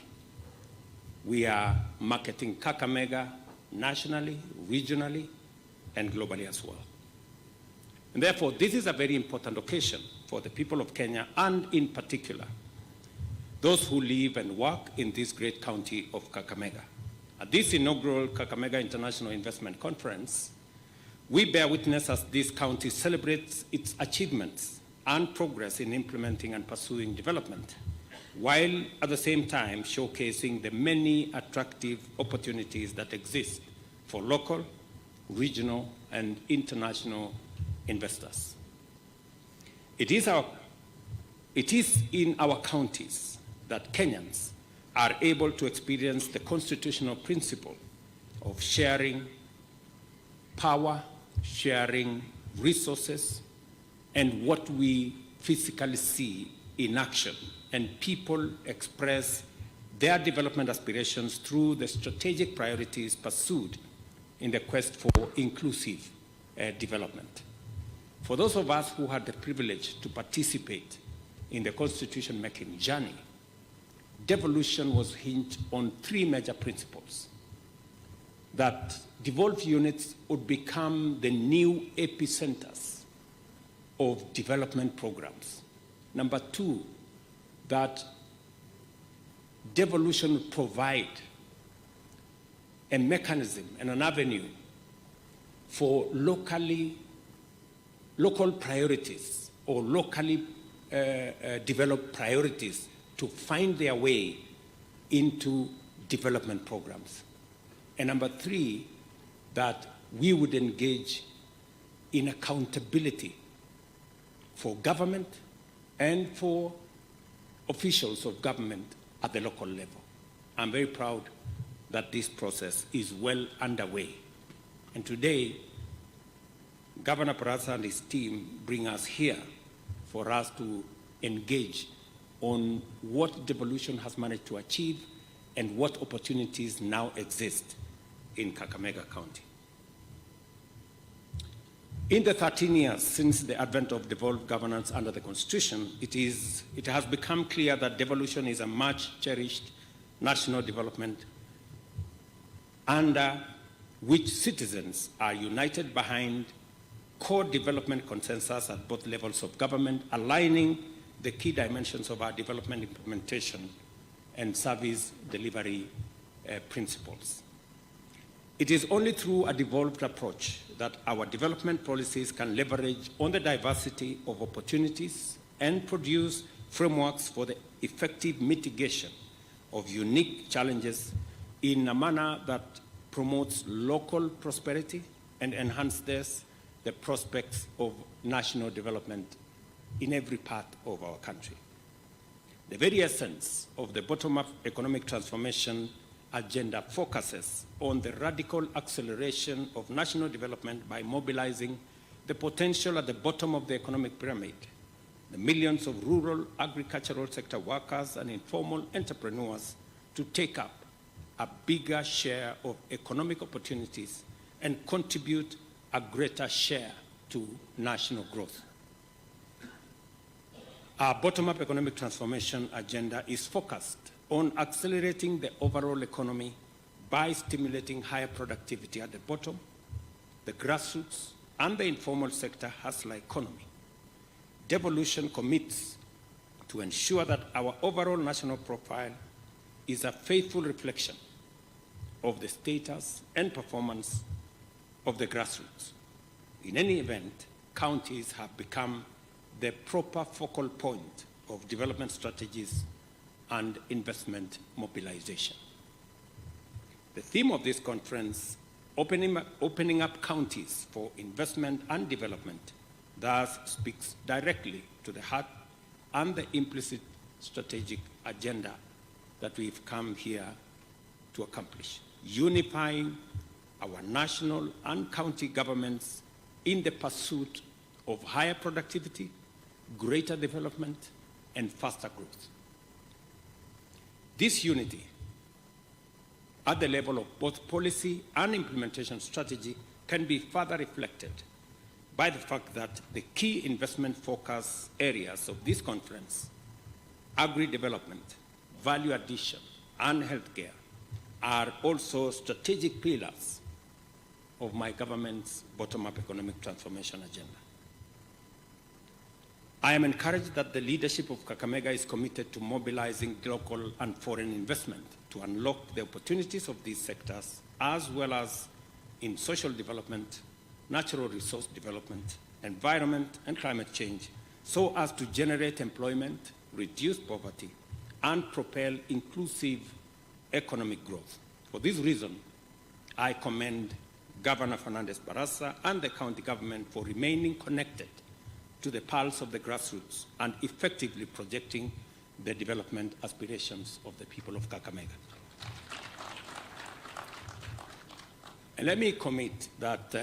we are marketing Kakamega nationally, regionally, and globally as well. And therefore, this is a very important occasion for the people of Kenya, and in particular, those who live and work in this great county of Kakamega. At this inaugural Kakamega International Investment Conference, we bear witness as this county celebrates its achievements and progress in implementing and pursuing development, while at the same time showcasing the many attractive opportunities that exist for local, regional, and international investors. It is in our counties that Kenyans are able to experience the constitutional principle of sharing power, sharing resources, and what we physically see in action, and people express their development aspirations through the strategic priorities pursued in the quest for inclusive development. For those of us who had the privilege to participate in the constitution-making journey, devolution was hinged on three major principles: that devolved units would become the new epicenters of development programs. Number two, that devolution would provide a mechanism and an avenue for local priorities or locally developed priorities to find their way into development programs. And number three, that we would engage in accountability for government and for officials of government at the local level. I'm very proud that this process is well underway. And today, Governor Barasa and his team bring us here for us to engage on what devolution has managed to achieve and what opportunities now exist in Kakamega County. In the 13 years since the advent of devolved governance under the Constitution, it has become clear that devolution is a much cherished national development under which citizens are united behind core development consensus at both levels of government, aligning the key dimensions of our development implementation and service delivery principles. It is only through a devolved approach that our development policies can leverage on the diversity of opportunities and produce frameworks for the effective mitigation of unique challenges in a manner that promotes local prosperity and enhances the prospects of national development in every part of our country. The very essence of the bottom-up economic transformation agenda focuses on the radical acceleration of national development by mobilizing the potential at the bottom of the economic pyramid, the millions of rural agricultural sector workers and informal entrepreneurs to take up a bigger share of economic opportunities and contribute a greater share to national growth. Our bottom-up economic transformation agenda is focused on accelerating the overall economy by stimulating higher productivity at the bottom, the grassroots, and the informal sector hustler economy. Devolution commits to ensure that our overall national profile is a faithful reflection of the status and performance of the grassroots. In any event, counties have become the proper focal point of development strategies and investment mobilization. The theme of this conference, opening up counties for investment and development, thus speaks directly to the heart and the implicit strategic agenda that we've come here to accomplish, unifying our national and county governments in the pursuit of higher productivity, greater development, and faster growth. This unity at the level of both policy and implementation strategy can be further reflected by the fact that the key investment focus areas of this conference, agri-development, value addition, and healthcare, are also strategic pillars of my government's bottom-up economic transformation agenda. I am encouraged that the leadership of Kakamega is committed to mobilizing local and foreign investment to unlock the opportunities of these sectors, as well as in social development, natural resource development, environment and climate change, so as to generate employment, reduce poverty, and propel inclusive economic growth. For this reason, I commend Governor Fernandez Barasa and the county government for remaining connected to the pulse of the grassroots and effectively projecting the development aspirations of the people of Kakamega. And let me commit that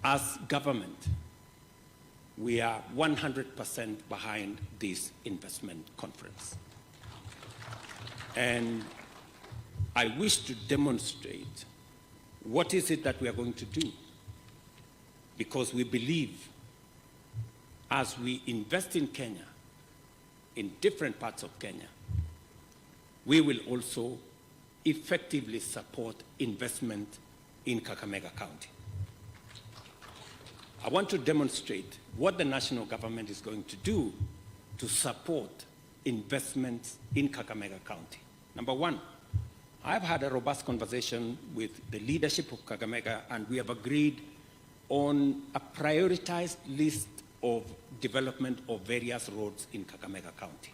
as government, we are 100% behind this investment conference. And I wish to demonstrate what is it that we are going to do, because we believe as we invest in Kenya, in different parts of Kenya, we will also effectively support investment in Kakamega County. I want to demonstrate what the national government is going to do to support investments in Kakamega County. Number one, I've had a robust conversation with the leadership of Kakamega, and we have agreed on a prioritized list of development of various roads in Kakamega County.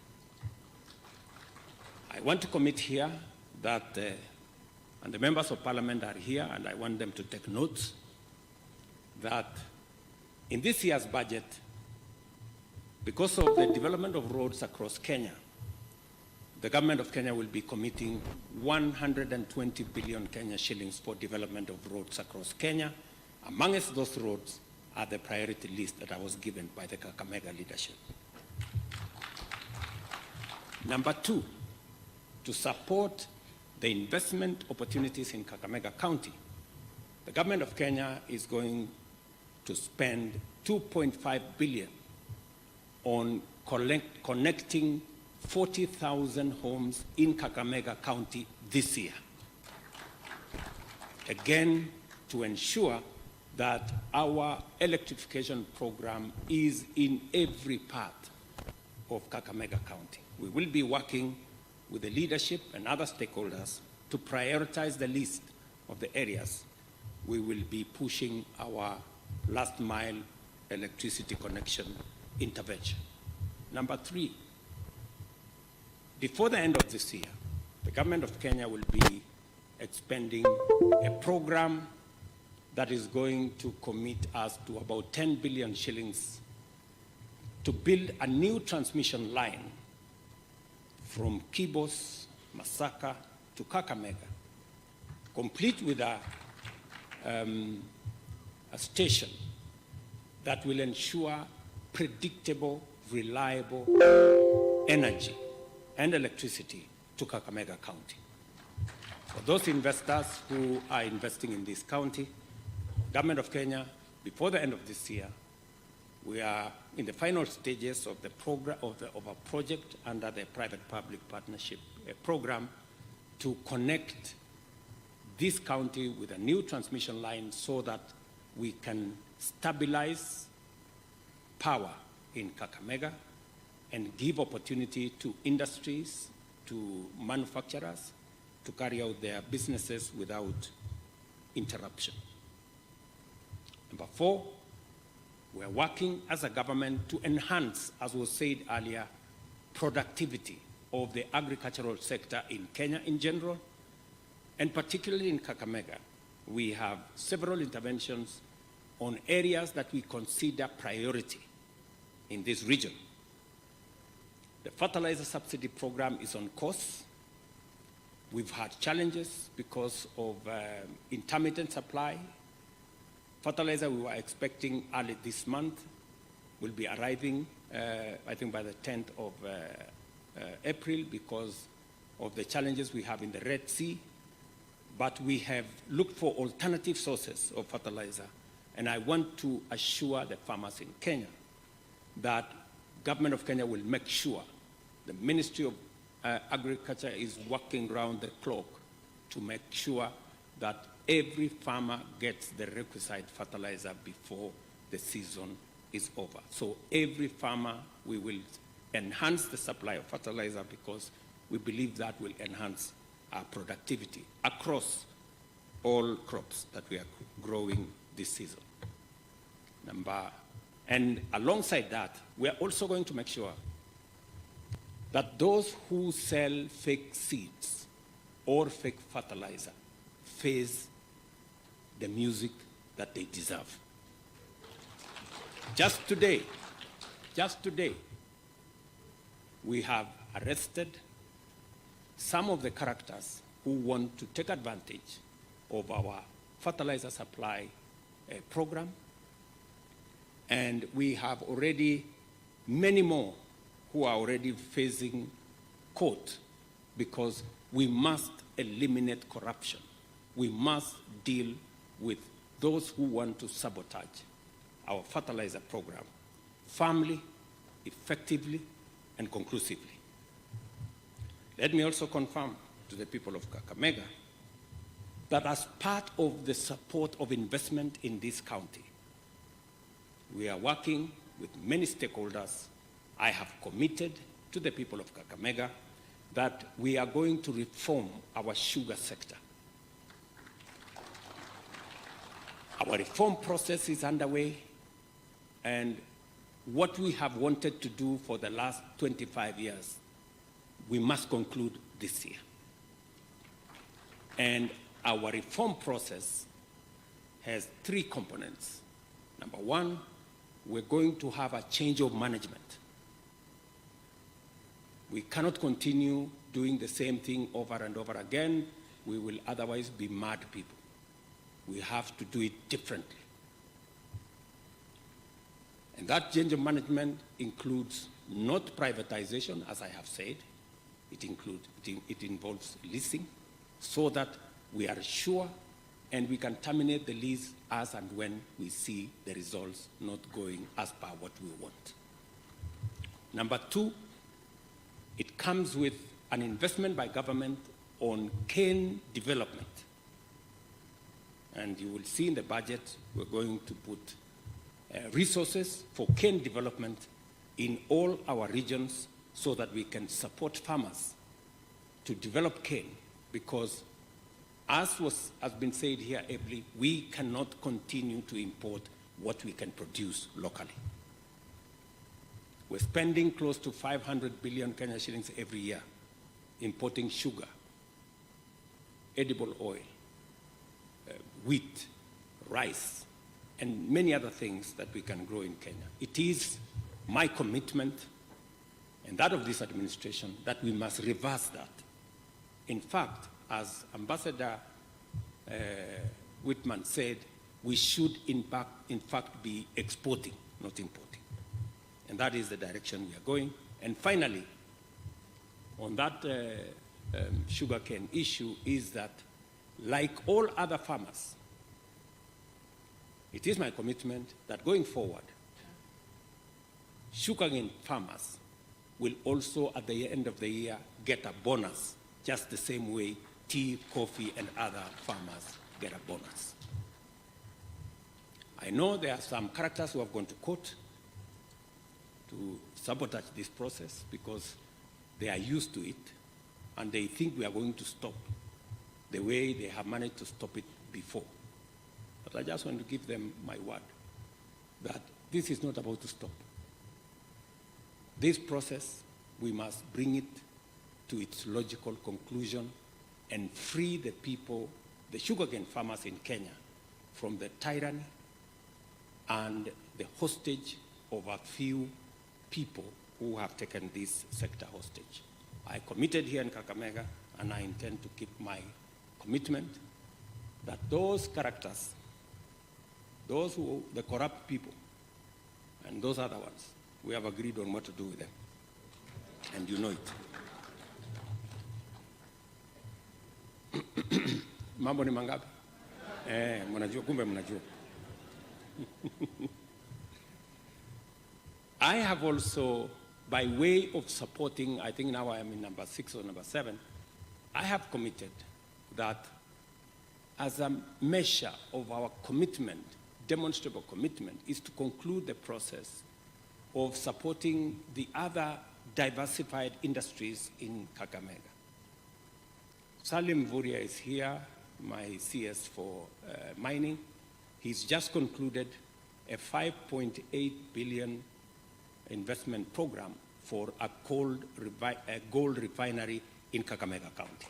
I want to commit here that, and the members of parliament are here, and I want them to take notes, that in this year's budget, because of the development of roads across Kenya, the government of Kenya will be committing 120 billion Kenya shillings for development of roads across Kenya. Amongst those roads are the priority list that I was given by the Kakamega leadership. Number two, to support the investment opportunities in Kakamega County, the government of Kenya is going to spend 2.5 billion on connecting 40,000 homes in Kakamega County this year. Again, to ensure that our electrification program is in every part of Kakamega County. We will be working with the leadership and other stakeholders to prioritize the list of the areas we will be pushing our last mile electricity connection intervention. Number three, before the end of this year, the government of Kenya will be expending a program that is going to commit us to about 10 billion shillings to build a new transmission line from Kibos, Masaka to Kakamega, complete with a station that will ensure predictable, reliable energy and electricity to Kakamega County. For those investors who are investing in this county, Government of Kenya, before the end of this year, we are in the final stages of the program of a project under the private-public partnership program to connect this county with a new transmission line so that we can stabilize power in Kakamega and give opportunity to industries, to manufacturers, to carry out their businesses without interruption. Number four, we're working as a government to enhance, as was said earlier, productivity of the agricultural sector in Kenya in general, and particularly in Kakamega. We have several interventions on areas that we consider priority in this region. The fertilizer subsidy program is on course. We've had challenges because of intermittent supply. Fertilizer we were expecting early this month will be arriving, I think by the 10th of April because of the challenges we have in the Red Sea. But we have looked for alternative sources of fertilizer. And I want to assure the farmers in Kenya that Government of Kenya will make sure the Ministry of Agriculture is working round the clock to make sure that every farmer gets the requisite fertilizer before the season is over. So every farmer, we will enhance the supply of fertilizer because we believe that will enhance our productivity across all crops that we are growing this season. And alongside that, we are also going to make sure that those who sell fake seeds or fake fertilizer face the music that they deserve. Just today, we have arrested some of the characters who want to take advantage of our fertilizer supply program. And we have already many more who are already facing court because we must eliminate corruption. We must deal with those who want to sabotage our fertilizer program firmly, effectively, and conclusively. Let me also confirm to the people of Kakamega that as part of the support of investment in this county, we are working with many stakeholders. I have committed to the people of Kakamega that we are going to reform our sugar sector. Our reform process is underway, and what we have wanted to do for the last 25 years, we must conclude this year. And our reform process has three components. Number one, we're going to have a change of management. We cannot continue doing the same thing over and over again. We will otherwise be mad people. We have to do it differently. And that change of management includes not privatization, as I have said. It involves leasing so that we are sure and we can terminate the lease as and when we see the results not going as per what we want. Number two, it comes with an investment by government on cane development. And you will see in the budget, we're going to put resources for cane development in all our regions so that we can support farmers to develop cane, because as has been said here ably, we cannot continue to import what we can produce locally. We're spending close to 500 billion Kenya shillings every year importing sugar, edible oil, wheat, rice, and many other things that we can grow in Kenya. It is my commitment and that of this administration that we must reverse that. In fact, as Ambassador Whitman said, we should in fact be exporting, not importing. And that is the direction we are going. And finally, on that sugarcane issue is that, like all other farmers, it is my commitment that going forward, sugarcane farmers will also, at the end of the year, get a bonus, just the same way tea, coffee, and other farmers get a bonus. I know there are some characters who have gone to court to sabotage this process because they are used to it and they think we are going to stop the way they have managed to stop it before. But I just want to give them my word that this is not about to stop. This process, we must bring it to its logical conclusion and free the people, the sugarcane farmers in Kenya, from the tyranny and the hostage of a few people who have taken this sector hostage. I committed here in Kakamega, and I intend to keep my commitment that those characters, the corrupt people, and those other ones, we have agreed on what to do with them. And you know it. Mambo ni mangapi? Mnajua, kumbe mnajua. I have also, by way of supporting, I think now I am in number 6 or number 7, I have committed that as a measure of our commitment, demonstrable commitment is to conclude the process of supporting the other diversified industries in Kakamega. Salim Vuria is here, my CS for mining. He's just concluded a 5.8 billion investment program for a gold refinery in Kakamega County.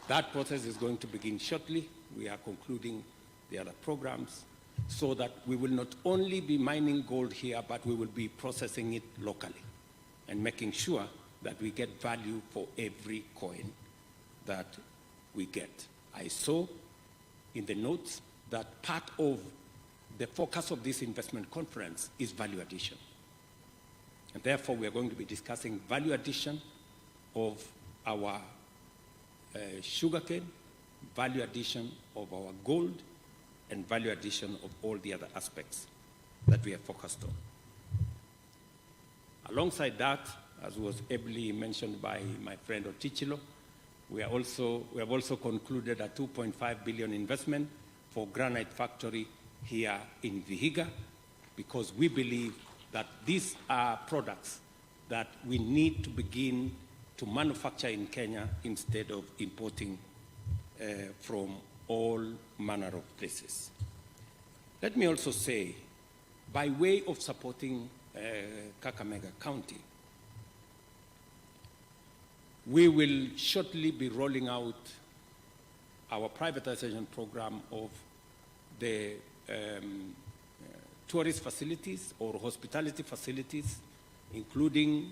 That process is going to begin shortly. We are concluding the other programs so that we will not only be mining gold here, but we will be processing it locally and making sure that we get value for every coin that we get. I saw in the notes that part of the focus of this investment conference is value addition. And therefore, we are going to be discussing value addition of our sugarcane, value addition of our gold, and value addition of all the other aspects that we are focused on. Alongside that, as was ably mentioned by my friend Otichilo, we have also concluded a 2.5 billion investment for granite factory here in Vihiga, because we believe that these are products that we need to begin to manufacture in Kenya instead of importing from all manner of places. Let me also say, by way of supporting Kakamega County, we will shortly be rolling out our privatization program of the tourist facilities or hospitality facilities, including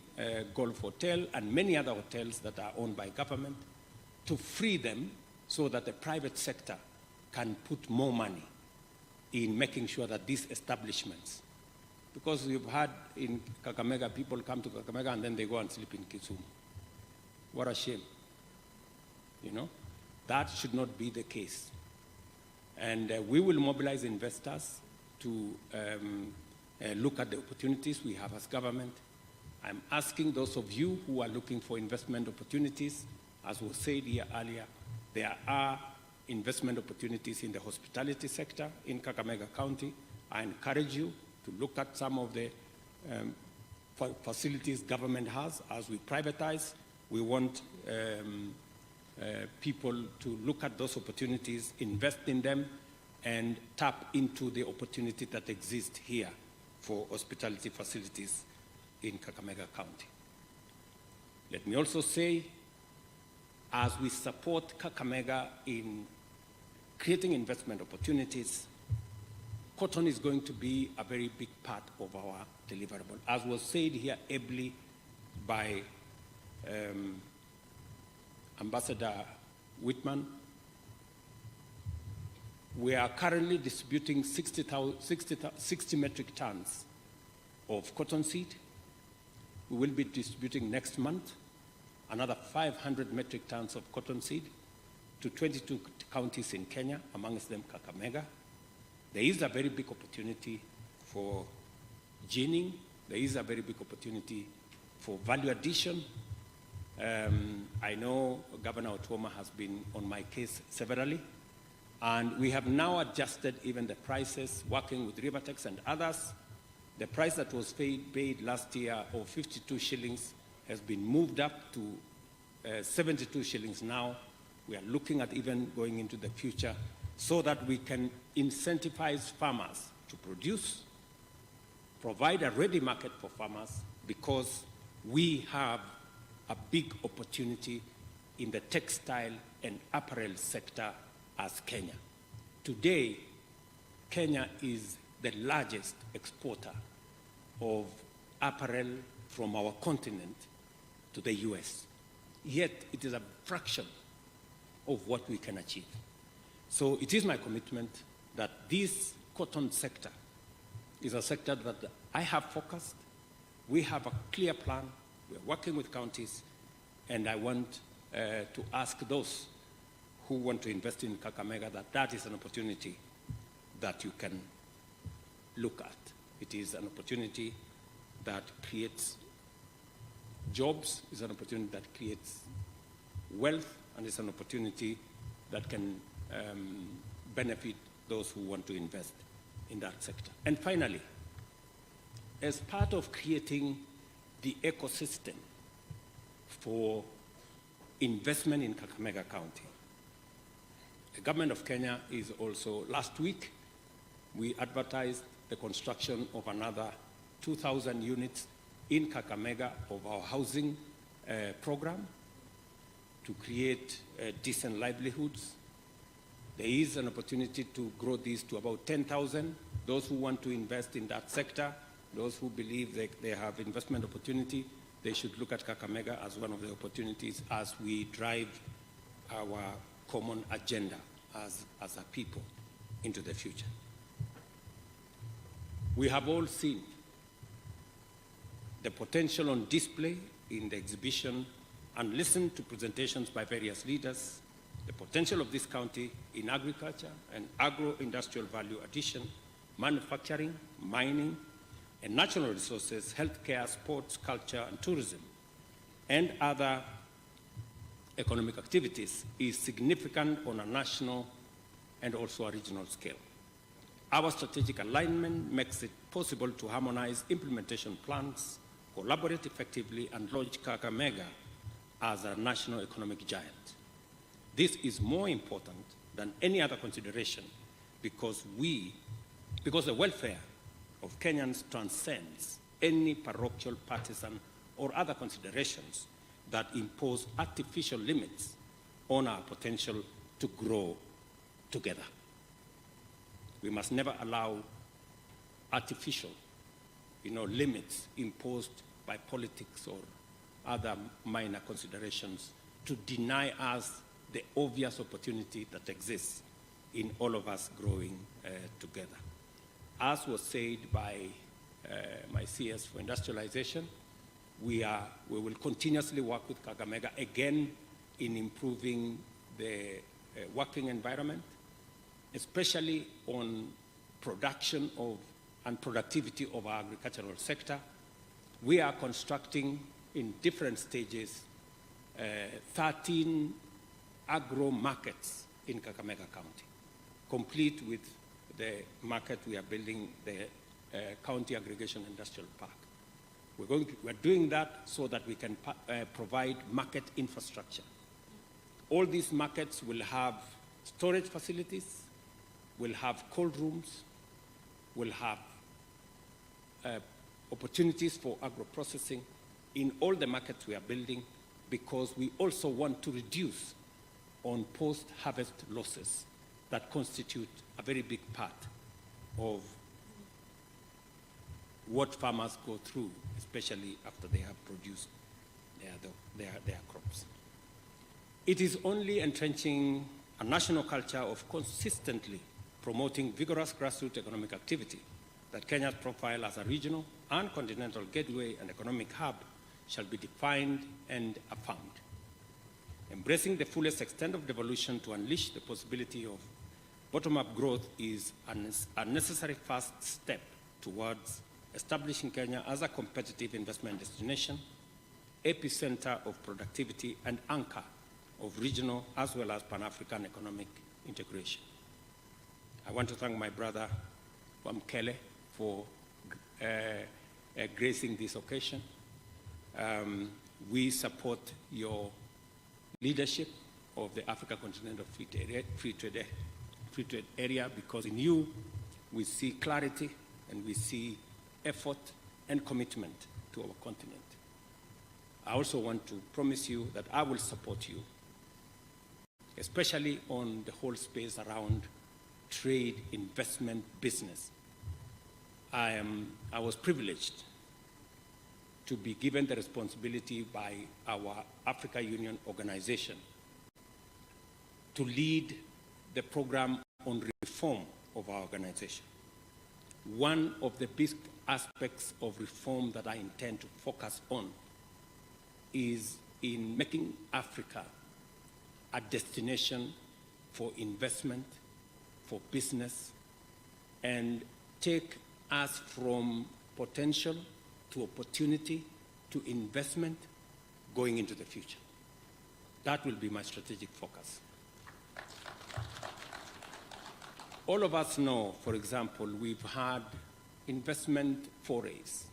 Golf Hotel and many other hotels that are owned by government, to free them so that the private sector can put more money in making sure that these establishments, because you've had in Kakamega, people come to Kakamega and then they go and sleep in Kisumu. What a shame. You know, that should not be the case. And we will mobilize investors to look at the opportunities we have as government. I'm asking those of you who are looking for investment opportunities, as was said here earlier, there are investment opportunities in the hospitality sector in Kakamega County. I encourage you to look at some of the facilities government has as we privatize. We want people to look at those opportunities, invest in them, and tap into the opportunity that exists here for hospitality facilities in Kakamega County. Let me also say, as we support Kakamega in creating investment opportunities, cotton is going to be a very big part of our deliverable. As was said here ably by Ambassador Whitman, we are currently distributing 60 metric tons of cotton seed. We will be distributing next month another 500 metric tons of cotton seed to 22 counties in Kenya, amongst them Kakamega. There is a very big opportunity for ginning. There is a very big opportunity for value addition. I know Governor Otuoma has been on my case severally, and we have now adjusted even the prices, working with Rivertex and others. The price that was paid last year of 52 shillings has been moved up to 72 shillings now. We are looking at even going into the future so that we can incentivize farmers to produce, provide a ready market for farmers, because we have a big opportunity in the textile and apparel sector as Kenya. Today, Kenya is the largest exporter of apparel from our continent to the US. Yet, it is a fraction of what we can achieve. So it is my commitment that this cotton sector is a sector that I have focused. We have a clear plan. We're working with counties, and I want to ask those who want to invest in Kakamega that that is an opportunity that you can look at. It is an opportunity that creates jobs, it's an opportunity that creates wealth, and it's an opportunity that can benefit those who want to invest in that sector. And finally, as part of creating the ecosystem for investment in Kakamega County, the government of Kenya is also, last week, we advertised the construction of another 2,000 units in Kakamega of our housing program to create decent livelihoods. There is an opportunity to grow these to about 10,000. Those who want to invest in that sector, those who believe they have investment opportunity, they should look at Kakamega as one of the opportunities as we drive our common agenda as a people into the future. We have all seen the potential on display in the exhibition and listened to presentations by various leaders, the potential of this county in agriculture and agro-industrial value addition, manufacturing, mining, and natural resources, healthcare, sports, culture, and tourism, and other economic activities is significant on a national and also a regional scale. Our strategic alignment makes it possible to harmonize implementation plans, collaborate effectively, and launch Kakamega as a national economic giant. This is more important than any other consideration because the welfare of Kenyans transcends any parochial, partisan, or other considerations that impose artificial limits on our potential to grow together. We must never allow artificial, limits imposed by politics or other minor considerations to deny us the obvious opportunity that exists in all of us growing together. As was said by my CS for industrialization, we will continuously work with Kakamega again in improving the working environment, especially on production and productivity of our agricultural sector. We are constructing in different stages 13 agro markets in Kakamega County, complete with the market we are building, the County Aggregation Industrial Park. We're doing that so that we can provide market infrastructure. All these markets will have storage facilities, will have cold rooms, will have opportunities for agro-processing in all the markets we are building, because we also want to reduce on post-harvest losses that constitute a very big part of what farmers go through, especially after they have produced their crops. It is only entrenching a national culture of consistently promoting vigorous grassroots economic activity that Kenya's profile as a regional and continental gateway and economic hub shall be defined and affirmed. Embracing the fullest extent of devolution to unleash the possibility of bottom-up growth is a necessary first step towards establishing Kenya as a competitive investment destination, epicenter of productivity, and anchor of regional as well as Pan-African economic integration. I want to thank my brother, Wamkele, for gracing this occasion. We support your leadership of the Africa Continental Free Trade Area because in you we see clarity and we see effort and commitment to our continent. I also want to promise you that I will support you, especially on the whole space around trade, investment, business. I was privileged to be given the responsibility by our Africa Union organization to lead the program on reform of our organization. One of the big aspects of reform that I intend to focus on is in making Africa a destination for investment, for business, and take us from potential to opportunity to investment going into the future. That will be my strategic focus. all of us know, for example, we've had investment forays.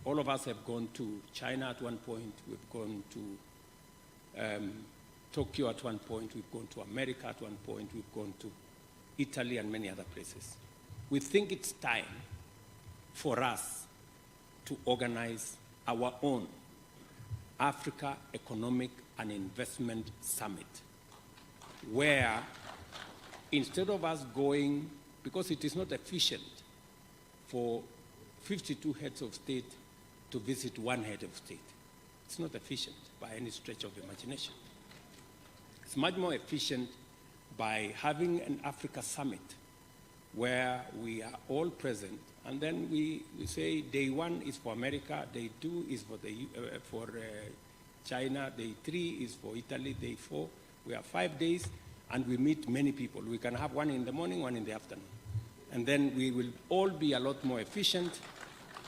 All of us have gone to China at one point, we've gone to Tokyo at one point, we've gone to America at one point, we've gone to Italy and many other places. We think it's time for us to organize our own Africa Economic and Investment Summit, where instead of us going, because it is not efficient for 52 heads of state to visit one head of state. It's not efficient by any stretch of imagination. It's much more efficient by having an Africa Summit where we are all present, and then we say day 1 is for America, day 2 is for China, day 3 is for Italy, day 4. We have 5 days, and we meet many people. We can have one in the morning, one in the afternoon. And then we will all be a lot more efficient,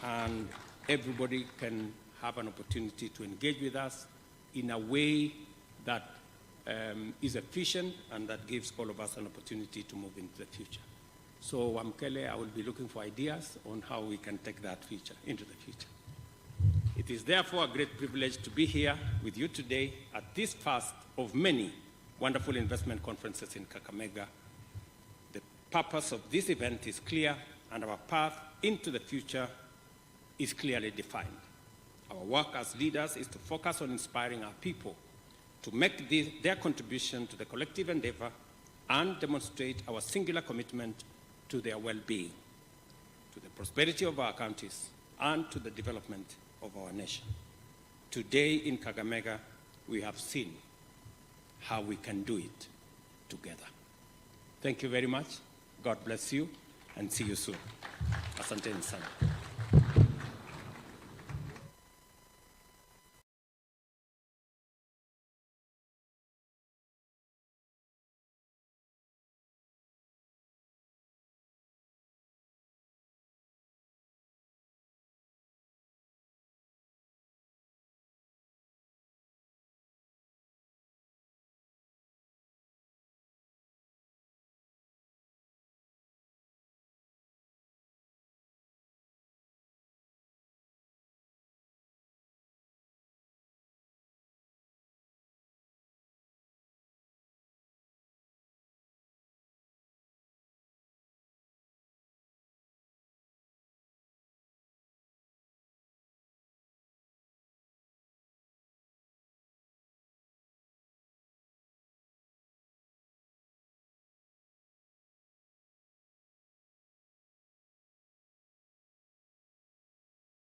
and everybody can have an opportunity to engage with us in a way that is efficient and that gives all of us an opportunity to move into the future. So, Wamkele, I will be looking for ideas on how we can take that into the future. It is therefore a great privilege to be here with you today at this first of many wonderful investment conferences in Kakamega. The purpose of this event is clear, and our path into the future is clearly defined. Our work as leaders is to focus on inspiring our people to make their contribution to the collective endeavor and demonstrate our singular commitment to their well-being, to the prosperity of our counties, and to the development of our nation. Today in Kakamega, we have seen how we can do it together. Thank you very much. God bless you, and see you soon. Asanteni sana.